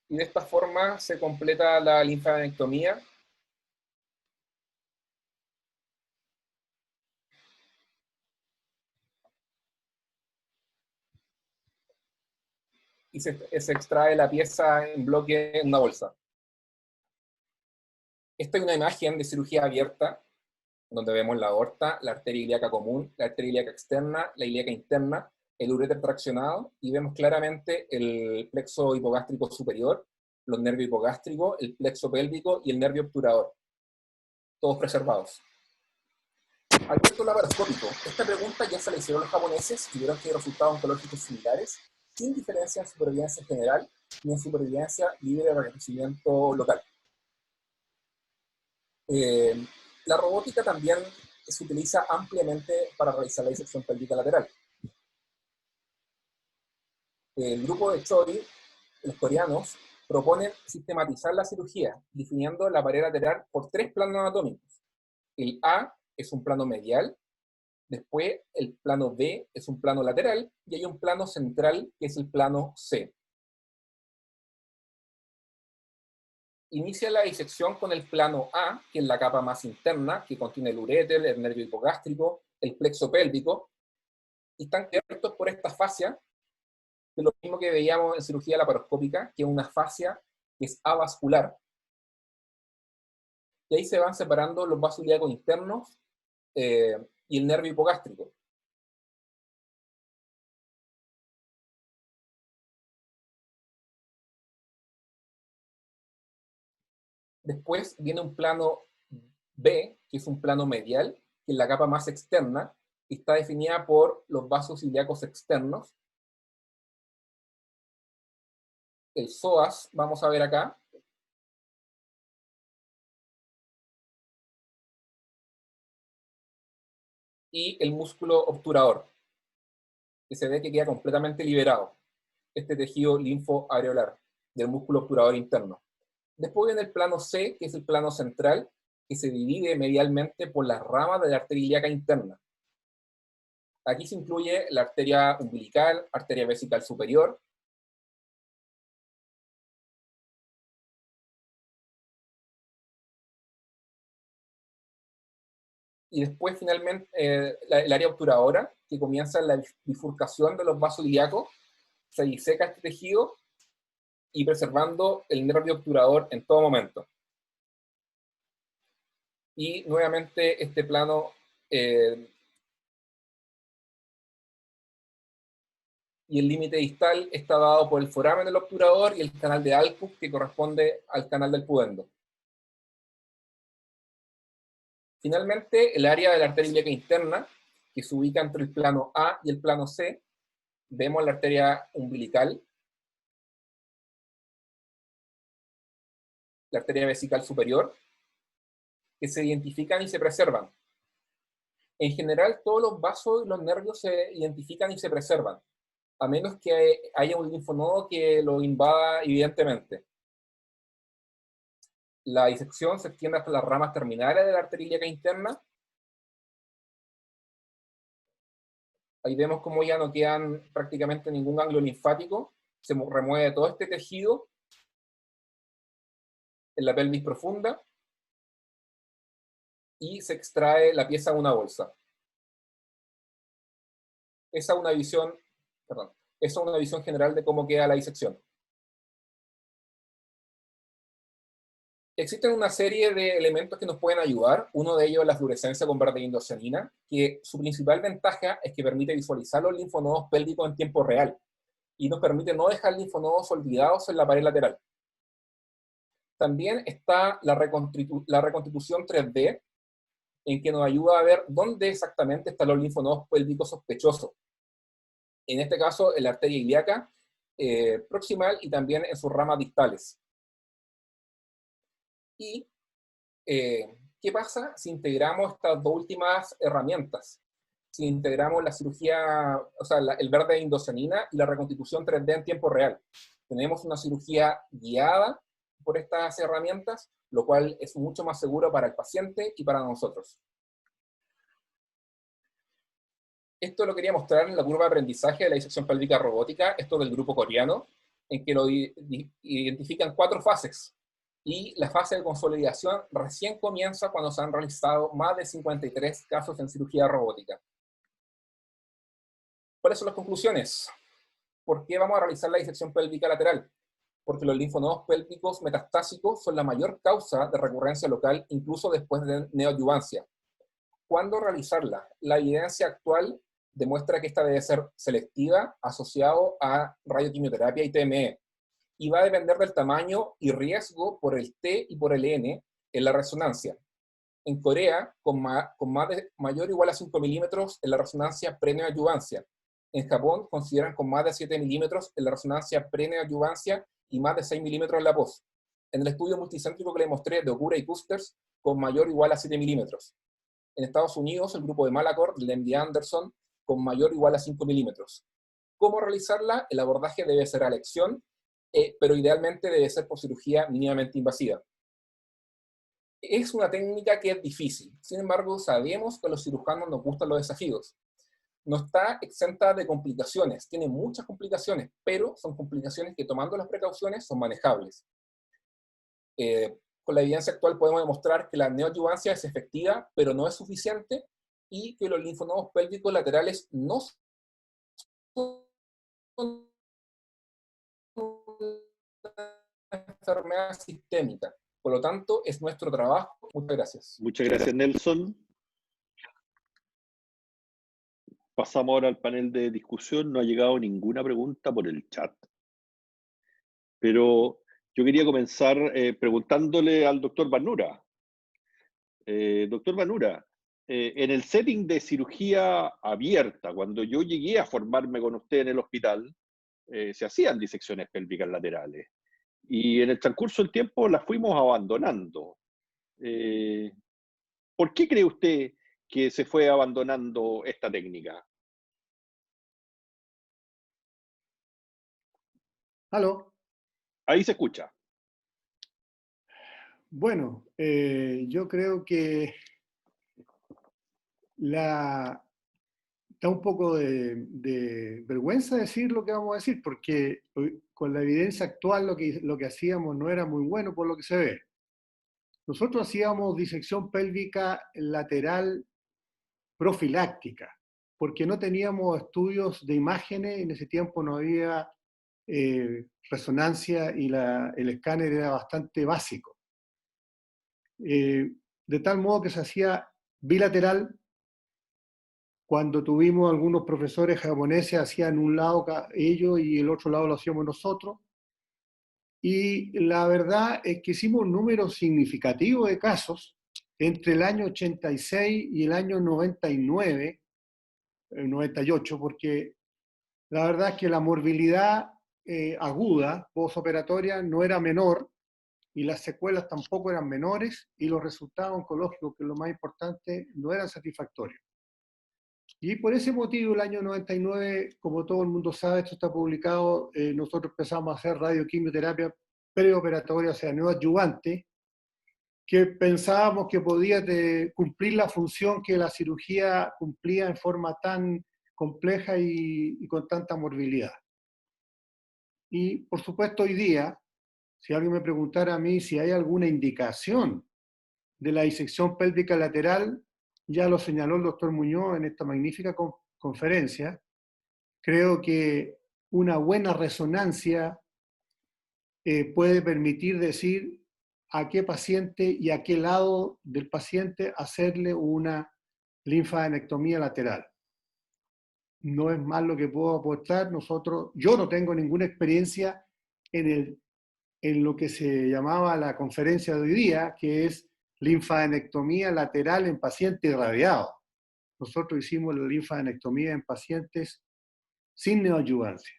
Y de esta forma se completa la linfadenectomía. Y se extrae la pieza en bloque en una bolsa. Esta es una imagen de cirugía abierta, donde vemos la aorta, la arteria ilíaca común, la arteria ilíaca externa, la ilíaca interna, el uréter traccionado, y vemos claramente el plexo hipogástrico superior, los nervios hipogástricos, el plexo pélvico y el nervio obturador, todos preservados. Abierto laparoscópico. Esta pregunta ya se la hicieron los japoneses y vieron que hay resultados oncológicos similares, sin diferencia en supervivencia general ni en supervivencia libre de reconocimiento local. La robótica también se utiliza ampliamente para realizar la disección pélvica lateral. El grupo de Chori, los coreanos, proponen sistematizar la cirugía, definiendo la pared lateral por 3 planos anatómicos. El A es un plano medial, después el plano B es un plano lateral, y hay un plano central que es el plano C. inicia la disección con el plano A, que es la capa más interna, que contiene el uréter, el nervio hipogástrico, el plexo pélvico, y están cubiertos por esta fascia, que es lo mismo que veíamos en cirugía laparoscópica, que es una fascia que es avascular, y ahí se van separando los vasos ilíacos internos y el nervio hipogástrico. Después viene un plano B, que es un plano medial, que es la capa más externa, y está definida por los vasos ilíacos externos. El psoas, vamos a ver acá. Y el músculo obturador, que se ve que queda completamente liberado, este tejido linfoareolar del músculo obturador interno. Después viene el plano C, que es el plano central, que se divide medialmente por las ramas de la arteria ilíaca interna. Aquí se incluye la arteria umbilical, arteria vesical superior, y después finalmente el área obturadora, que comienza en la bifurcación de los vasos ilíacos, se diseca este tejido y preservando el nervio obturador en todo momento. Y nuevamente este plano y el límite distal está dado por el foramen del obturador y el canal de Alpus, que corresponde al canal del pudendo. Finalmente, el área de la arteria ilíaca interna, que se ubica entre el plano A y el plano C, vemos la arteria umbilical, la arteria vesical superior, que se identifican y se preservan. En general, todos los vasos y los nervios se identifican y se preservan, a menos que haya un linfonodo que lo invada evidentemente. La disección se extiende hasta las ramas terminales de la arteria ilíaca interna. Ahí vemos cómo ya no quedan prácticamente ningún ganglio linfático. Se remueve todo este tejido en la pelvis profunda y se extrae la pieza de una bolsa. Esa es una visión general de cómo queda la disección. Existen una serie de elementos que nos pueden ayudar. Uno de ellos es la fluorescencia con verde indocianina, que su principal ventaja es que permite visualizar los linfonodos pélvicos en tiempo real y nos permite no dejar linfonodos olvidados en la pared lateral. También está la reconstitución 3D, en que nos ayuda a ver dónde exactamente están los linfonodos pélvicos sospechosos. En este caso, en la arteria ilíaca proximal y también en sus ramas distales. Y ¿qué pasa si integramos estas dos últimas herramientas? Si integramos la cirugía, o sea, el verde de indocianina y la reconstitución 3D en tiempo real. Tenemos una cirugía guiada por estas herramientas, lo cual es mucho más seguro para el paciente y para nosotros. Esto lo quería mostrar en la curva de aprendizaje de la disección pélvica robótica, esto del grupo coreano, en que lo identifican 4 fases. Y la fase de consolidación recién comienza cuando se han realizado más de 53 casos en cirugía robótica. ¿Cuáles son las conclusiones? ¿Por qué vamos a realizar la disección pélvica lateral? Porque los linfonodos pélvicos metastásicos son la mayor causa de recurrencia local, incluso después de neoadyuvancia. ¿Cuándo realizarla? La evidencia actual demuestra que esta debe ser selectiva, asociado a radioquimioterapia y TME, y va a depender del tamaño y riesgo por el T y por el N en la resonancia. En Corea, con mayor o igual a 5 milímetros en la resonancia pre-neoadyuvancia. En Japón, consideran con más de 7 milímetros en la resonancia pre-neoadyuvancia y más de 6 milímetros en la post. En el estudio multicéntrico que les mostré de Okura y Kusters, con mayor o igual a 7 milímetros. En Estados Unidos, el grupo de Malacor, de MD Anderson, con mayor o igual a 5 milímetros. ¿Cómo realizarla? El abordaje debe ser a elección, pero idealmente debe ser por cirugía mínimamente invasiva. Es una técnica que es difícil, sin embargo sabemos que a los cirujanos nos gustan los desafíos. No está exenta de complicaciones, tiene muchas complicaciones, pero son complicaciones que tomando las precauciones son manejables. Con la evidencia actual podemos demostrar que la neoadyuvancia es efectiva, pero no es suficiente, y que los linfonodos pélvicos laterales no son una enfermedad sistémica. Por lo tanto, es nuestro trabajo. Muchas gracias.
Muchas gracias, Nelson. Pasamos ahora al panel de discusión. No ha llegado ninguna pregunta por el chat. Pero yo quería comenzar preguntándole al doctor Vanura. Doctor Vanura, en el setting de cirugía abierta, cuando yo llegué a formarme con usted en el hospital, se hacían disecciones pélvicas laterales. Y en el transcurso del tiempo las fuimos abandonando. ¿Por qué cree usted que se fue abandonando esta técnica?
¿Aló?
Ahí se escucha.
Bueno, yo creo que da un poco de vergüenza decir lo que vamos a decir, porque con la evidencia actual lo que hacíamos no era muy bueno por lo que se ve. Nosotros hacíamos disección pélvica lateral profiláctica, porque no teníamos estudios de imágenes, en ese tiempo no había resonancia y el escáner era bastante básico. De tal modo que se hacía bilateral. Cuando tuvimos algunos profesores japoneses, hacían un lado ellos y el otro lado lo hacíamos nosotros. Y la verdad es que hicimos un número significativo de casos entre el año 86 y el año 99, 98, porque la verdad es que la morbilidad aguda, postoperatoria, no era menor, y las secuelas tampoco eran menores, y los resultados oncológicos, que es lo más importante, no eran satisfactorios. Y por ese motivo, el año 99, como todo el mundo sabe, esto está publicado, nosotros empezamos a hacer radioquimioterapia preoperatoria, o sea, neoadyuvante, que pensábamos que podía cumplir la función que la cirugía cumplía en forma tan compleja y con tanta morbilidad. Y, por supuesto, hoy día, si alguien me preguntara a mí si hay alguna indicación de la disección pélvica lateral, ya lo señaló el doctor Muñoz en esta magnífica conferencia. Creo que una buena resonancia puede permitir decir a qué paciente y a qué lado del paciente hacerle una linfadenectomía lateral. No es más lo que puedo aportar. Yo no tengo ninguna experiencia en lo que se llamaba la conferencia de hoy día, que es linfadenectomía lateral en pacientes irradiados. Nosotros hicimos la linfadenectomía en pacientes sin neoadyuvancia.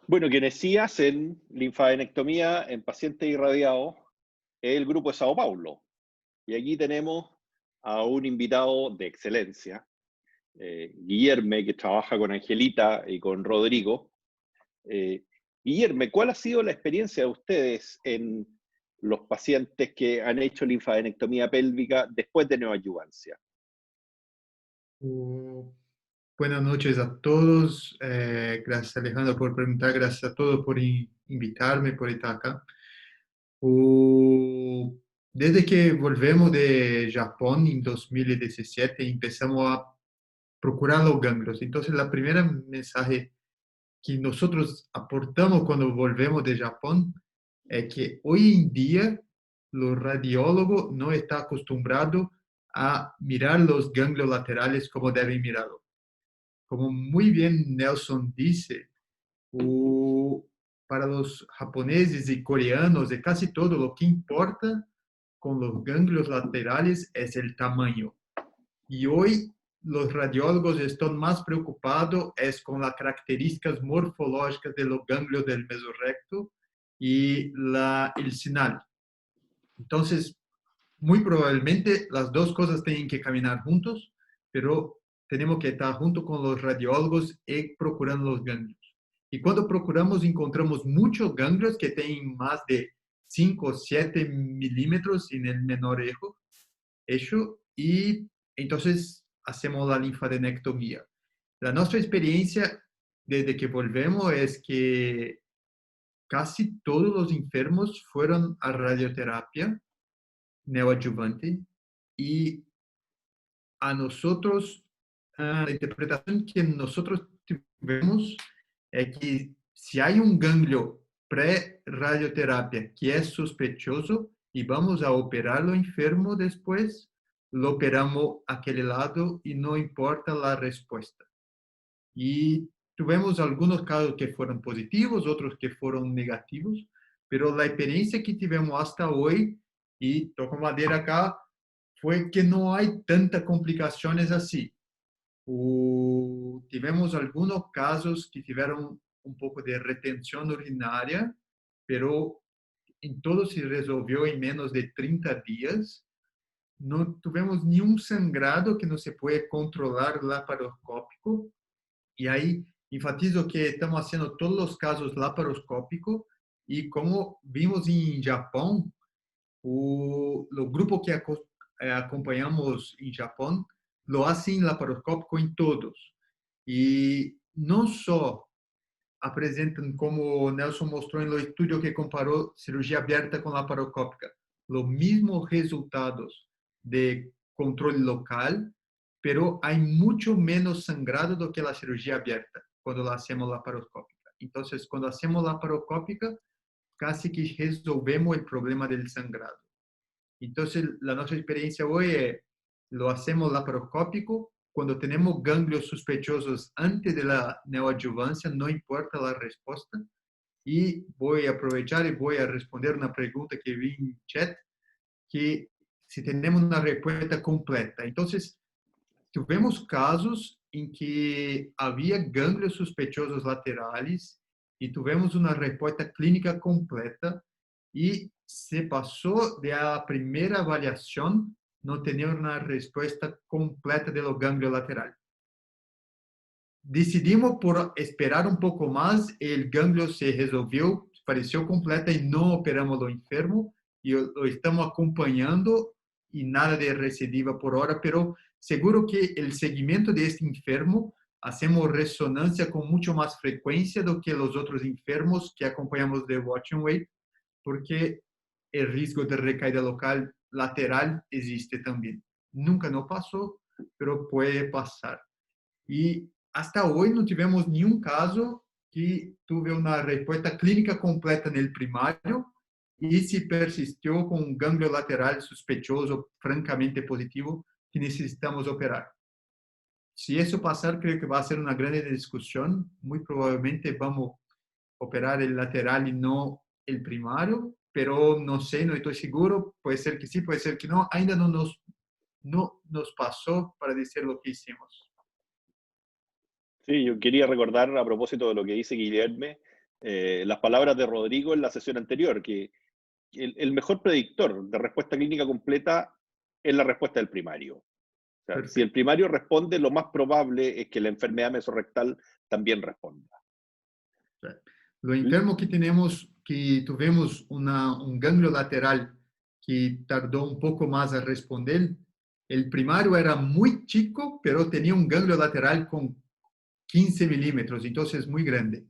Bueno, quienes sí hacen linfadenectomía en pacientes irradiados es el grupo de Sao Paulo. Y aquí tenemos a un invitado de excelencia, Guillerme, que trabaja con Angelita y con Rodrigo. Guillerme, ¿cuál ha sido la experiencia de ustedes en los pacientes que han hecho linfadenectomía pélvica después de neoadyuvancia?
Buenas noches a todos. Gracias, Alejandro, por preguntar. Gracias a todos por invitarme, por estar acá. Desde que volvemos de Japón en 2017, empezamos a procurar los ganglios. Entonces, la primera mensaje que nosotros aportamos cuando volvemos de Japón es que hoy en día los radiólogos no están acostumbrados a mirar los ganglios laterales como deben mirarlo. Como muy bien Nelson dice, para los japoneses y coreanos y casi todo, lo que importa con los ganglios laterales es el tamaño. Y hoy los radiólogos están más preocupados es con las características morfológicas de los ganglios del mesorrecto y el sinal. Entonces, muy probablemente las dos cosas tienen que caminar juntos, pero tenemos que estar junto con los radiólogos y procurando los ganglios. Y cuando procuramos, encontramos muchos ganglios que tienen más de 5 o 7 milímetros en el menor eixo, y entonces hacemos la linfadenectomía. La nuestra experiencia desde que volvemos es que casi todos los enfermos fueron a radioterapia neoadyuvante y a nosotros, la interpretación que nosotros tuvimos es que si hay un ganglio pre-radioterapia que es sospechoso y vamos a operarlo enfermo después, lo operamos a aquel lado y no importa la respuesta. Y tuvimos algunos casos que fueron positivos, otros que fueron negativos, pero la experiencia que tivemos hasta hoy, y toco madera acá, fue que no hay tantas complicaciones así. Tivemos algunos casos que tuvieron un poco de retención urinaria, pero en todo se resolvió en menos de 30 días. No tuvimos ni un sangrado que no se puede controlar laparoscópico. Y ahí enfatizo que estamos haciendo todos los casos laparoscópicos y como vimos en Japón, los grupos que acompañamos en Japón lo hacen laparoscópico en todos. Y no solo apresentan, como Nelson mostró en el estudio que comparó cirugía abierta con laparoscópica, los mismos resultados de control local, pero hay mucho menos sangrado do que la cirugía abierta cuando la hacemos laparoscópica. Entonces, cuando hacemos laparoscópica, casi que resolvemos el problema del sangrado. Entonces, la nuestra experiencia hoy es, lo hacemos laparoscópico, cuando tenemos ganglios sospechosos antes de la neoadjuvancia, no importa la respuesta. Y voy a aprovechar y voy a responder una pregunta que vi en chat, que si tenemos una respuesta completa. Entonces, tuvimos casos en que había ganglios sospechosos laterales y tuvimos una respuesta clínica completa y se pasó de la primera avaliación no tener una respuesta completa de los ganglios laterales. Decidimos por esperar un poco más, el ganglio se resolvió, pareció completa y no operamos lo enfermo y lo estamos acompañando y nada de recidiva por ahora, pero seguro que el seguimiento de este enfermo hacemos resonancia con mucho más frecuencia do que los otros enfermos que acompañamos de watch and wait, porque el riesgo de recaída local lateral existe también. Nunca nos pasó, pero puede pasar. Y hasta hoy no tivemos nenhum caso que tuve uma resposta clínica completa no primário e se persistiu com um gânglio lateral suspeitoso, francamente positivo, que necessitamos operar. Se isso passar, creio que vai ser uma grande discussão. Muito provavelmente vamos operar o lateral e não o primário, pero não sei, não estou seguro. Pode ser que sim, pode ser que não. Ainda não nos passou para dizer o que hicimos.
Sí, yo quería recordar a propósito de lo que dice Guilherme, las palabras de Rodrigo en la sesión anterior, que el mejor predictor de respuesta clínica completa es la respuesta del primario. O sea, si el primario responde, lo más probable es que la enfermedad mesorrectal también responda.
Lo enfermo que tuvimos un ganglio lateral que tardó un poco más a responder, el primario era muy chico, pero tenía un ganglio lateral con 15 milímetros, entonces muy grande.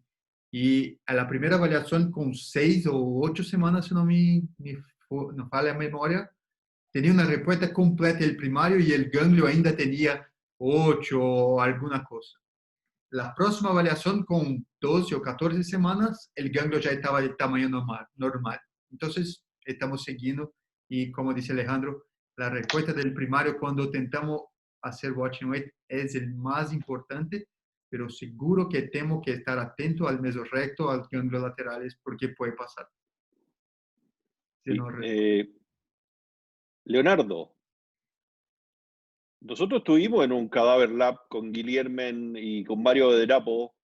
Y a la primera avaliación con 6 o 8 semanas, si no no falla la memoria, tenía una respuesta completa del primario y el ganglio ainda tenía 8 o alguna cosa. La próxima avaliación con 12 o 14 semanas, el ganglio ya estaba de tamaño normal. Entonces, estamos siguiendo y como dice Alejandro, la respuesta del primario cuando tentamos hacer watch and wait es el más importante, pero seguro que tenemos que estar atentos al mesorrecto, al ganglio laterales, porque puede pasar. Si
Sí,
no
Leonardo, nosotros estuvimos en un cadáver lab con Guilherme y con Mario de Drapo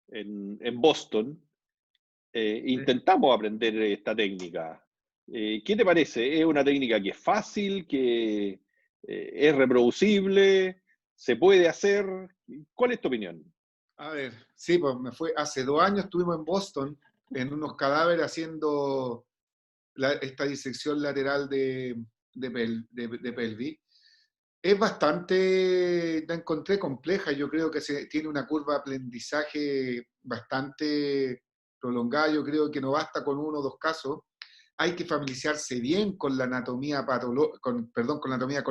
en Boston. Intentamos aprender esta técnica. ¿Qué te parece? ¿Es una técnica que es fácil, que es reproducible, se puede hacer? ¿Cuál es tu opinión?
A ver, sí, pues hace 2 años estuvimos en Boston en unos cadáveres haciendo esta disección lateral de pelvis. Es bastante, la encontré compleja, yo creo que tiene una curva de aprendizaje bastante prolongada, yo creo que no basta con uno o dos casos, hay que familiarizarse bien con la anatomía con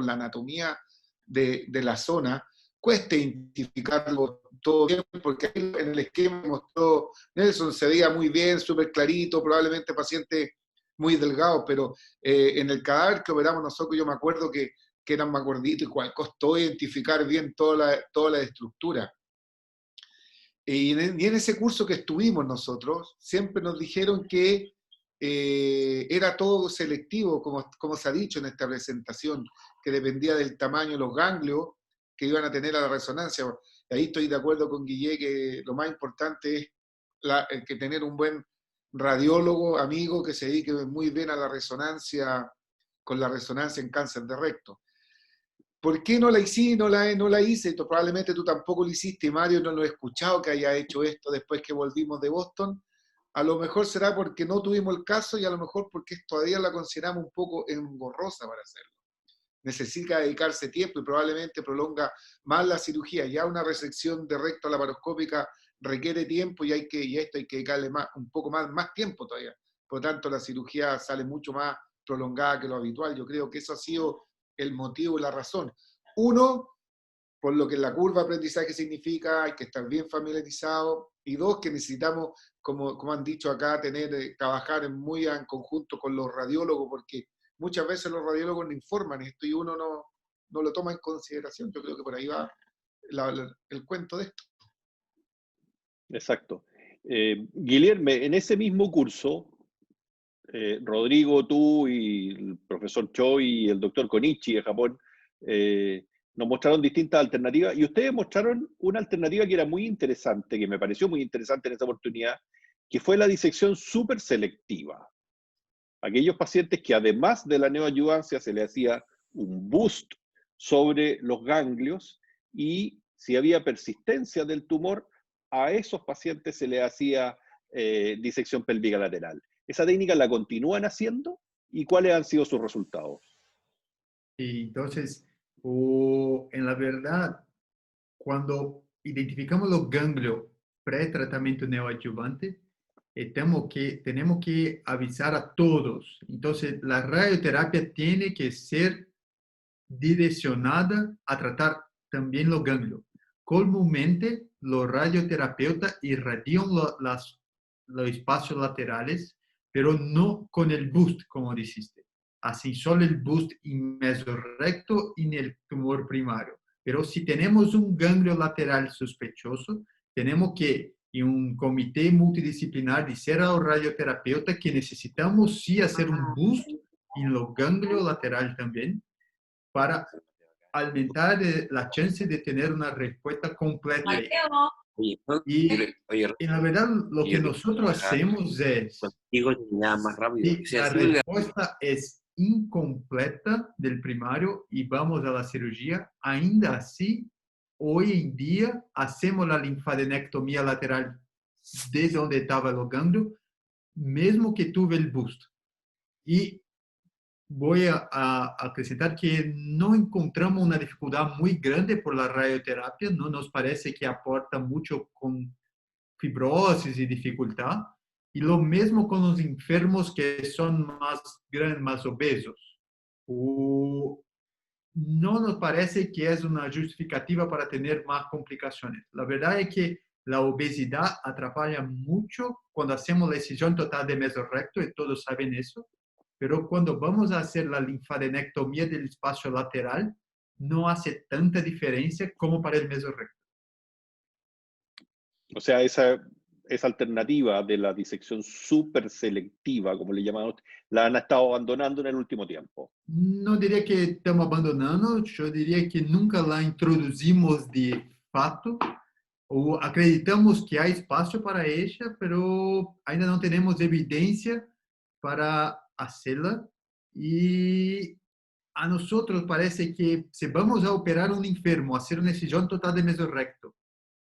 la anatomía de la zona. Cuesta identificarlo todo bien, porque en el esquema mostró Nelson, se veía muy bien, súper clarito, probablemente paciente muy delgado, pero en el cadáver que operamos nosotros, yo me acuerdo que eran más gorditos y cual costó identificar bien toda la estructura. Y en ese curso que estuvimos nosotros, siempre nos dijeron que era todo selectivo, como se ha dicho en esta presentación, que dependía del tamaño de los ganglios que iban a tener a la resonancia. Ahí estoy de acuerdo con Guille que lo más importante es que tener un buen radiólogo, amigo, que se dedique muy bien a la resonancia, con la resonancia en cáncer de recto. ¿Por qué no la hice? No la hice, probablemente tú tampoco lo hiciste, Mario, no lo he escuchado que haya hecho esto después que volvimos de Boston. A lo mejor será porque no tuvimos el caso y a lo mejor porque todavía la consideramos un poco engorrosa para hacerlo. Necesita dedicarse tiempo y probablemente prolonga más la cirugía. Ya una resección de recto laparoscópica requiere tiempo y esto hay que dedicarle un poco más tiempo todavía. Por lo tanto, la cirugía sale mucho más prolongada que lo habitual. Yo creo que eso ha sido el motivo y la razón. Uno, por lo que la curva de aprendizaje significa, hay que estar bien familiarizado. Y dos, que necesitamos, como han dicho acá, trabajar muy en conjunto con los radiólogos, porque muchas veces los radiólogos no informan esto y uno no lo toma en consideración. Yo creo que por ahí va el cuento de esto.
Exacto. Guilherme, en ese mismo curso, Rodrigo, tú y el profesor Choi y el doctor Konichi de Japón nos mostraron distintas alternativas y ustedes mostraron una alternativa que era muy interesante, que me pareció muy interesante en esa oportunidad, que fue la disección súper selectiva. Aquellos pacientes que además de la neoadyuvancia se le hacía un boost sobre los ganglios y si había persistencia del tumor, a esos pacientes se le hacía disección pélvica lateral. ¿Esa técnica la continúan haciendo? ¿Y cuáles han sido sus resultados?
Y entonces, en la verdad, cuando identificamos los ganglios pre-tratamiento neoadyuvante, tenemos que avisar a todos. Entonces, la radioterapia tiene que ser direccionada a tratar también los ganglios. Comúnmente, los radioterapeutas irradian los espacios laterales, pero no con el boost, como dijiste. Así, solo el boost en mesorrecto y en el tumor primario. Pero si tenemos un ganglio lateral sospechoso, tenemos que, en un comité multidisciplinar, decir al radioterapeuta que necesitamos sí hacer un boost en los ganglios lateral también, para aumentar la chance de tener una respuesta completa. Y en la verdad, lo que nosotros hacemos es, si la respuesta es incompleta del primario y vamos a la cirugía, ainda así, hoy en día hacemos la linfadenectomía lateral desde donde estaba el ganglio, mesmo que tuve el boost. Y voy a acrescentar que no encontramos una dificultad muy grande por la radioterapia, no nos parece que aporta mucho con fibrosis y dificultad, y lo mismo con los enfermos que son más grandes, más obesos. No nos parece que es una justificativa para tener más complicaciones. La verdad es que la obesidad atrapalla mucho cuando hacemos la excisión total de mesorrecto, y todos saben eso. Pero cuando vamos a hacer la linfadenectomía del espacio lateral, no hace tanta diferencia como para el mesorrecto.
O sea, esa alternativa de la disección súper selectiva, como le llamamos, la han estado abandonando en el último tiempo.
No diría que estamos abandonando, yo diría que nunca la introducimos de fato, o acreditamos que hay espacio para ella, pero ainda no tenemos evidencia para hacerla. Y a nosotros parece que si vamos a operar un enfermo, hacer una excisión total de mesorrecto,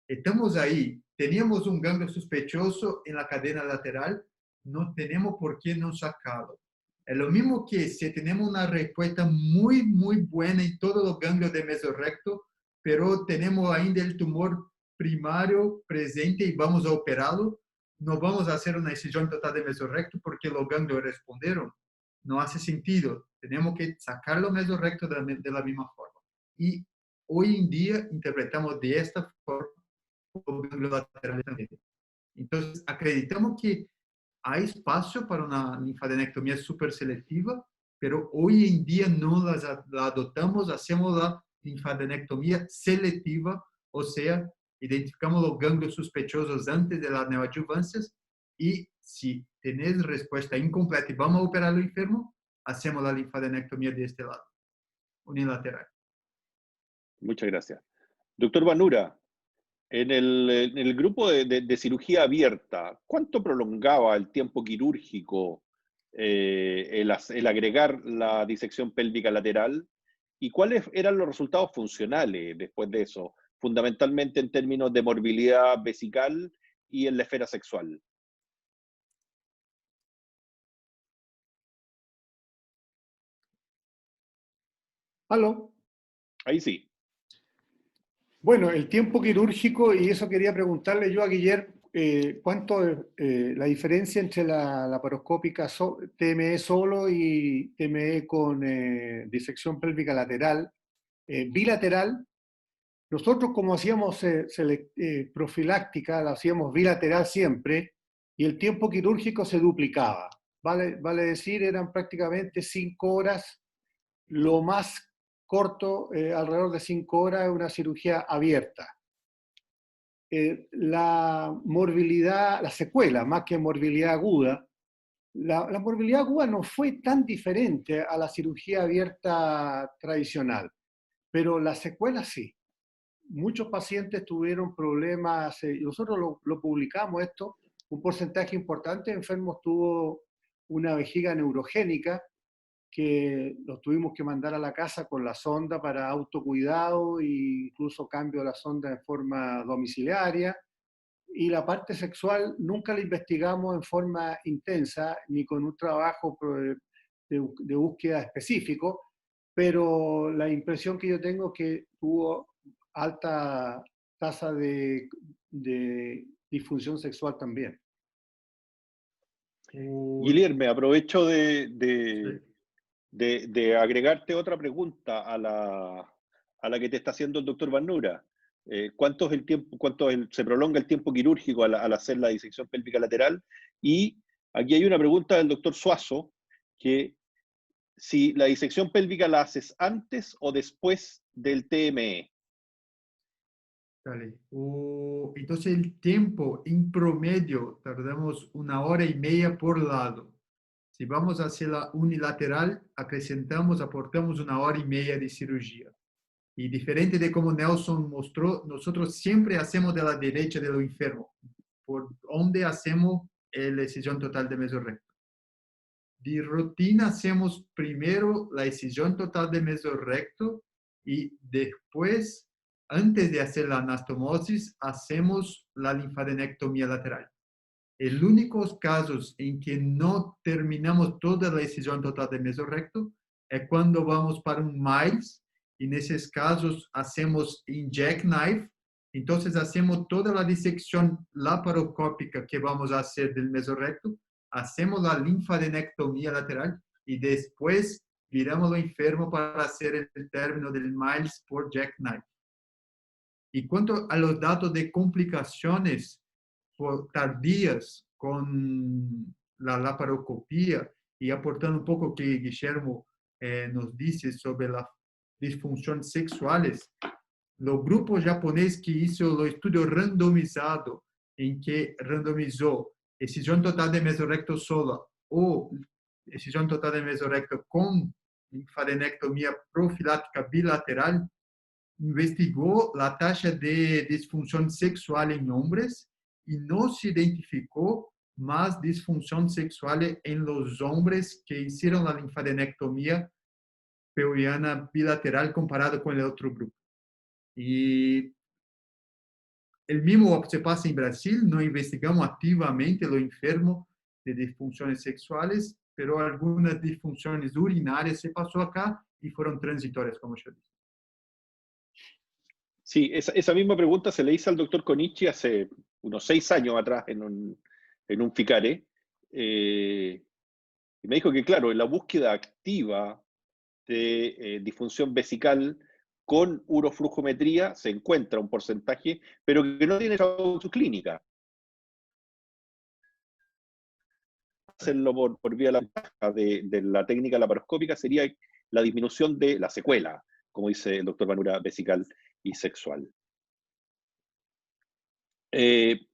estamos ahí, teníamos un ganglio sospechoso en la cadena lateral, no tenemos por qué no sacarlo. Es lo mismo que si tenemos una respuesta muy, muy buena en todos los ganglios de mesorrecto, pero tenemos ainda el tumor primario presente y vamos a operarlo, no vamos a hacer una incisión total de mesorrecto porque los ganglios respondieron. No hace sentido. Tenemos que sacar los mesorrectos de la misma forma. Y hoy en día interpretamos de esta forma los ganglios laterales también. Entonces, acreditamos que hay espacio para una linfadenectomía súper selectiva, pero hoy en día no la adoptamos, hacemos la linfadenectomía selectiva, o sea, identificamos los ganglios sospechosos antes de las neoadjuvancias y si tenés respuesta incompleta y vamos a operar al enfermo, hacemos la linfadenectomía de este lado, unilateral.
Muchas gracias. Doctor Vanura, en el grupo de cirugía abierta, ¿cuánto prolongaba el tiempo quirúrgico el agregar la disección pélvica lateral? ¿Y cuáles eran los resultados funcionales después de eso? Fundamentalmente en términos de morbilidad vesical y en la esfera sexual.
¿Aló?
Ahí sí.
Bueno, el tiempo quirúrgico, y eso quería preguntarle yo a Guillermo, ¿cuánto la diferencia entre la laparoscópica TME solo y TME con disección pélvica lateral, bilateral? Nosotros como hacíamos profiláctica, la hacíamos bilateral siempre, y el tiempo quirúrgico se duplicaba. Vale decir, eran prácticamente 5 horas, lo más corto, alrededor de 5 horas, una cirugía abierta. La morbilidad, la secuela, más que morbilidad aguda, la morbilidad aguda no fue tan diferente a la cirugía abierta tradicional, pero la secuela sí. Muchos pacientes tuvieron problemas, nosotros lo publicamos esto, un porcentaje importante de enfermos tuvo una vejiga neurogénica, que los tuvimos que mandar a la casa con la sonda para autocuidado e incluso cambio de la sonda en forma domiciliaria. Y la parte sexual nunca la investigamos en forma intensa ni con un trabajo de búsqueda específico, pero la impresión que yo tengo es que tuvo alta tasa de disfunción sexual también.
Guillermo, aprovecho de agregarte otra pregunta a la que te está haciendo el doctor Vanura. ¿Cuánto es el tiempo, se prolonga el tiempo quirúrgico al hacer la disección pélvica lateral? Y aquí hay una pregunta del doctor Suazo, que si la disección pélvica la haces antes o después del TME.
Dale. Entonces el tiempo en promedio tardamos 1 hora y media por lado. Si vamos a hacer la unilateral, acrescentamos, aportamos 1 hora y media de cirugía. Y diferente de como Nelson mostró, nosotros siempre hacemos de la derecha de lo enfermo, por donde hacemos la excisión total de mesorrecto. De rutina hacemos primero la excisión total de mesorrecto y después, antes de hacer la anastomosis, hacemos la linfadenectomía lateral. El único casos en que no terminamos toda la excisión total de mesorrecto es cuando vamos para un Miles, y en esos casos hacemos en jackknife. Entonces hacemos toda la disección laparoscópica que vamos a hacer del mesorrecto, hacemos la linfadenectomía lateral y después viramos lo enfermo para hacer el término del Miles por jackknife. Y cuanto a los datos de complicaciones tardías con la laparoscopía, y aportando un poco que Guillermo nos dice sobre las disfunciones sexuales, los grupos japoneses que hizo los estudios randomizados, en que randomizó excisión total de mesorrecto sola o excisión total de mesorrecto con linfadenectomía profiláctica bilateral, investigó la tasa de disfunción sexual en hombres y no se identificó más disfunción sexual en los hombres que hicieron la linfadenectomía pelviana bilateral comparado con el otro grupo. Y el mismo se pasa en Brasil, no investigamos activamente lo enfermo de disfunciones sexuales, pero algunas disfunciones urinarias se pasó acá y fueron transitorias, como yo dije.
Sí, esa misma pregunta se le hizo al doctor Konichi hace unos 6 años atrás en en un FICARE, y me dijo que, claro, en la búsqueda activa de disfunción vesical con uroflujometría se encuentra un porcentaje, pero que no tiene su clínica. Hacerlo por vía de la técnica laparoscópica sería la disminución de la secuela, como dice el doctor Vanura, vesical y sexual. El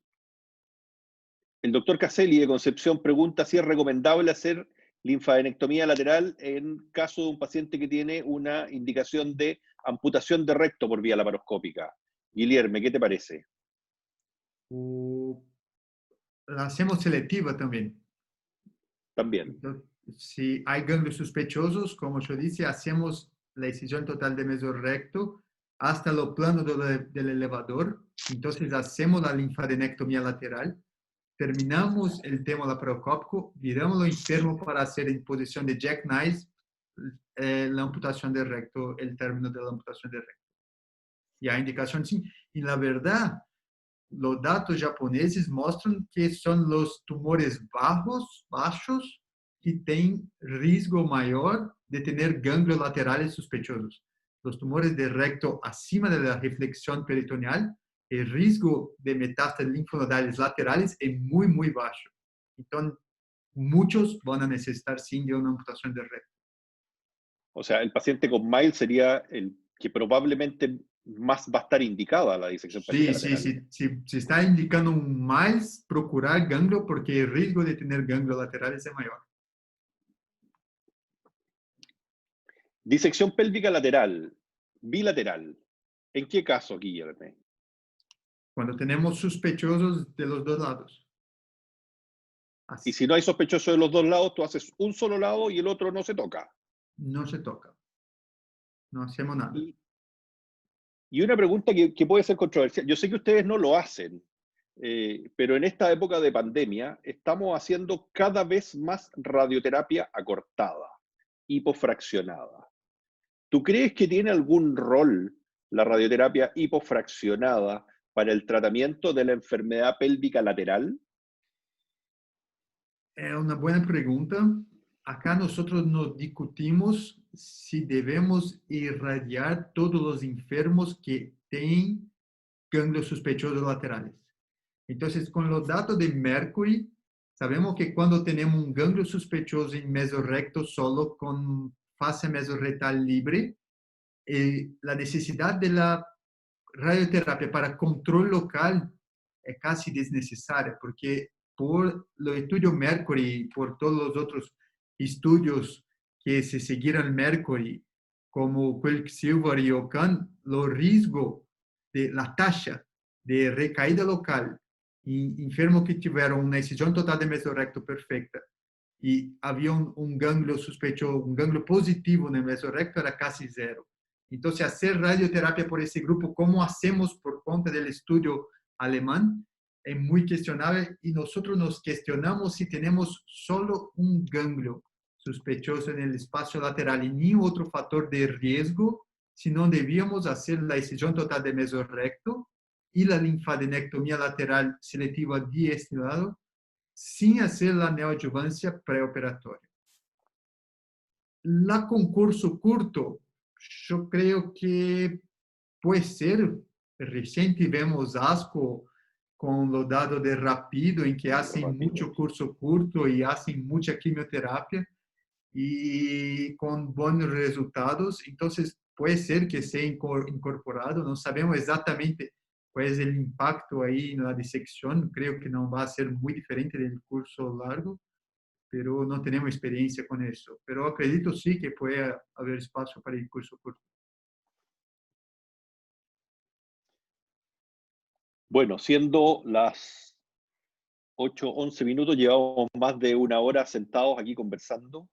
doctor Caselli de Concepción pregunta si es recomendable hacer linfadenectomía lateral en caso de un paciente que tiene una indicación de amputación de recto por vía laparoscópica. Guilherme, ¿qué te parece?
La hacemos selectiva también.
También.
Entonces, si hay ganglios sospechosos, como yo dije, hacemos la incisión total de mesorrecto hasta lo plano del elevador. Entonces hacemos la linfadenectomía lateral. Terminamos el tema laparoscópico, viramos lo enfermo para hacer en posición de jackknife la amputación de recto, el término de la amputación de recto. Y hay indicación, sí. Y la verdad, los datos japoneses muestran que son los tumores baixos que tienen riesgo mayor de tener ganglios laterales sospechosos. Los tumores de recto acima de la reflexión peritoneal, el riesgo de metástasis linfonodales laterales es muy, muy bajo. Entonces, muchos van a necesitar sí de una amputación de recto.
O sea, el paciente con Miles sería el que probablemente más va a estar indicada la disección pélvica lateral.
Si está indicando un Miles, procurar ganglio porque el riesgo de tener ganglios laterales es mayor.
Disección pélvica lateral, bilateral. ¿En qué caso, Guillermo?
Cuando tenemos sospechosos de los dos lados. Así.
Y si no hay sospechosos de los dos lados, tú haces un solo lado y el otro no se toca.
No se toca. No hacemos nada.
Y una pregunta que puede ser controversial. Yo sé que ustedes no lo hacen, pero en esta época de pandemia estamos haciendo cada vez más radioterapia acortada, hipofraccionada. ¿Tú crees que tiene algún rol la radioterapia hipofraccionada para el tratamiento de la enfermedad pélvica lateral?
Es una buena pregunta. Acá nosotros nos discutimos si debemos irradiar todos los enfermos que tienen ganglios sospechosos laterales. Entonces, con los datos de Mercury, sabemos que cuando tenemos un ganglio sospechoso en mesorrecto solo con fase mesorrectal libre, la necesidad de la radioterapia para control local es casi desnecesaria, porque por los estudios Mercury y por todos los otros estudios que se siguieron Mercury, como Quicksilver y Ocan, los riesgos de la tasa de recaída local en enfermos que tuvieron una incisión total de mesorrecto perfecta y había un ganglio sospechoso, un ganglio positivo en el mesorrecto era casi cero. Entonces, hacer radioterapia por ese grupo, como hacemos por cuenta del estudio alemán, es muy cuestionable y nosotros nos cuestionamos si tenemos solo un ganglio sospechoso en el espacio lateral y ni otro factor de riesgo, si no debíamos hacer la incisión total de mesorrecto y la linfadenectomía lateral selectiva diestilado sin hacer la neoadjuvancia preoperatoria. La concurso curto, yo creo que puede ser. Reciente vemos ASCO con los datos de Rápido, en que hacen mucho curso curto y hacen mucha quimioterapia y con buenos resultados. Entonces, puede ser que sea incorporado. No sabemos exactamente cuál es el impacto ahí en la disección. Creo que no va a ser muy diferente del curso largo, pero no tenemos experiencia con eso. Pero acredito sí que puede haber espacio para el curso corto.
Bueno, siendo las 8:11 minutos, llevamos más de una hora sentados aquí conversando.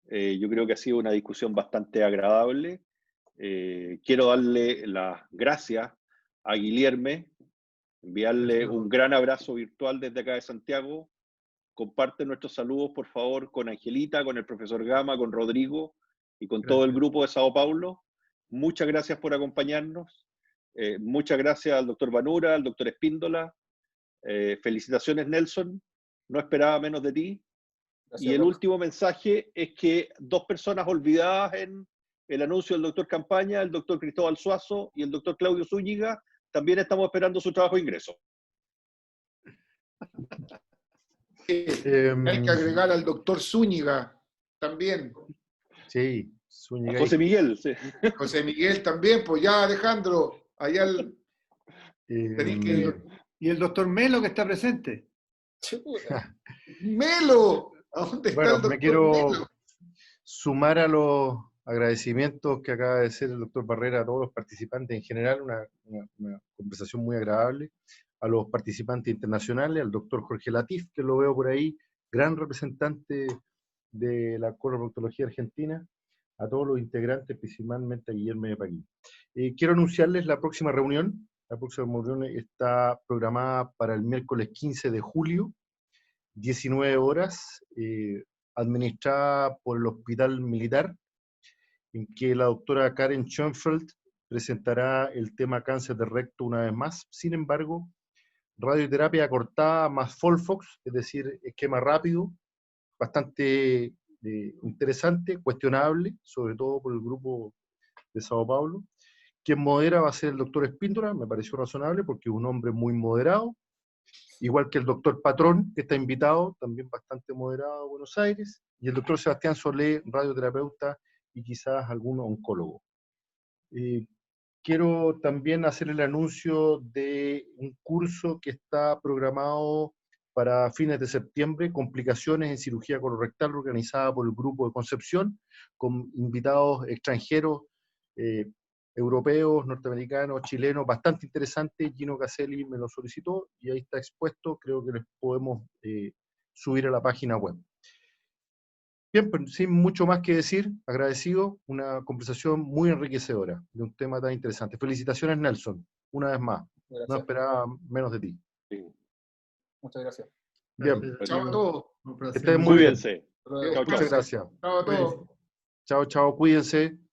Yo creo que ha sido una discusión bastante agradable. Quiero darle las gracias a Guilherme, enviarle un gran abrazo virtual desde acá de Santiago. Comparte nuestros saludos, por favor, con Angelita, con el profesor Gama, con Rodrigo y con todo el grupo de Sao Paulo. Muchas gracias por acompañarnos. Muchas gracias al doctor Vanura, al doctor Espíndola. Felicitaciones, Nelson. no esperaba menos de ti.
Gracias,
Y el
Rob.
último mensaje es que 2 personas olvidadas en el anuncio del doctor Campaña, el doctor Cristóbal Suazo y el doctor Claudio Zúñiga, también estamos esperando su trabajo de ingreso.
Hay que agregar al doctor Zúñiga también.
Sí,
A
Zúñiga.
José Miguel, sí.
José Miguel también, pues ya Alejandro, allá tenéis que...
Y el doctor Melo que está presente.
Chuta.
¡Melo! ¿A dónde está
Bueno,
el doctor
me quiero
Melo?
sumar a los agradecimientos que acaba de hacer el doctor Barrera a todos los participantes en general, una conversación muy agradable, a los participantes internacionales, al doctor Jorge Latif, que lo veo por ahí, gran representante de la coloproctología argentina, a todos los integrantes, principalmente a Guillermo de Paquín. Quiero anunciarles la próxima reunión. La próxima reunión está programada para el miércoles 15 de julio, 19 horas, administrada por el Hospital Militar, en que la doctora Karen Schoenfeld presentará el tema cáncer de recto una vez más. Sin embargo, radioterapia cortada más Folfox, es decir, esquema rápido, bastante interesante, cuestionable, sobre todo por el grupo de Sao Paulo. Quien modera va a ser el doctor Espíndola, me pareció razonable porque es un hombre muy moderado, igual que el doctor Patrón, que está invitado, también bastante moderado a Buenos Aires, y el doctor Sebastián Solé, radioterapeuta y quizás algún oncólogo. Quiero también hacer el anuncio de un curso que está programado para fines de septiembre, complicaciones en cirugía colorectal, organizada por el Grupo de Concepción, con invitados extranjeros, europeos, norteamericanos, chilenos, bastante interesante. Gino Caselli me lo solicitó y ahí está expuesto, creo que les podemos subir a la página web. Bien, pues, sin mucho más que decir, agradecido, una conversación muy enriquecedora de un tema tan interesante. Felicitaciones, Nelson, una vez más.
Gracias.
No esperaba menos de ti.
Sí.
Muchas gracias.
Bien.
Gracias,
Chao a
amigo.
todos.
Un placer.
Que estén muy bien.
Cuídense.
Hasta luego.
Chao, chao.
Muchas gracias.
Chao a todos.
Chao, chao, cuídense.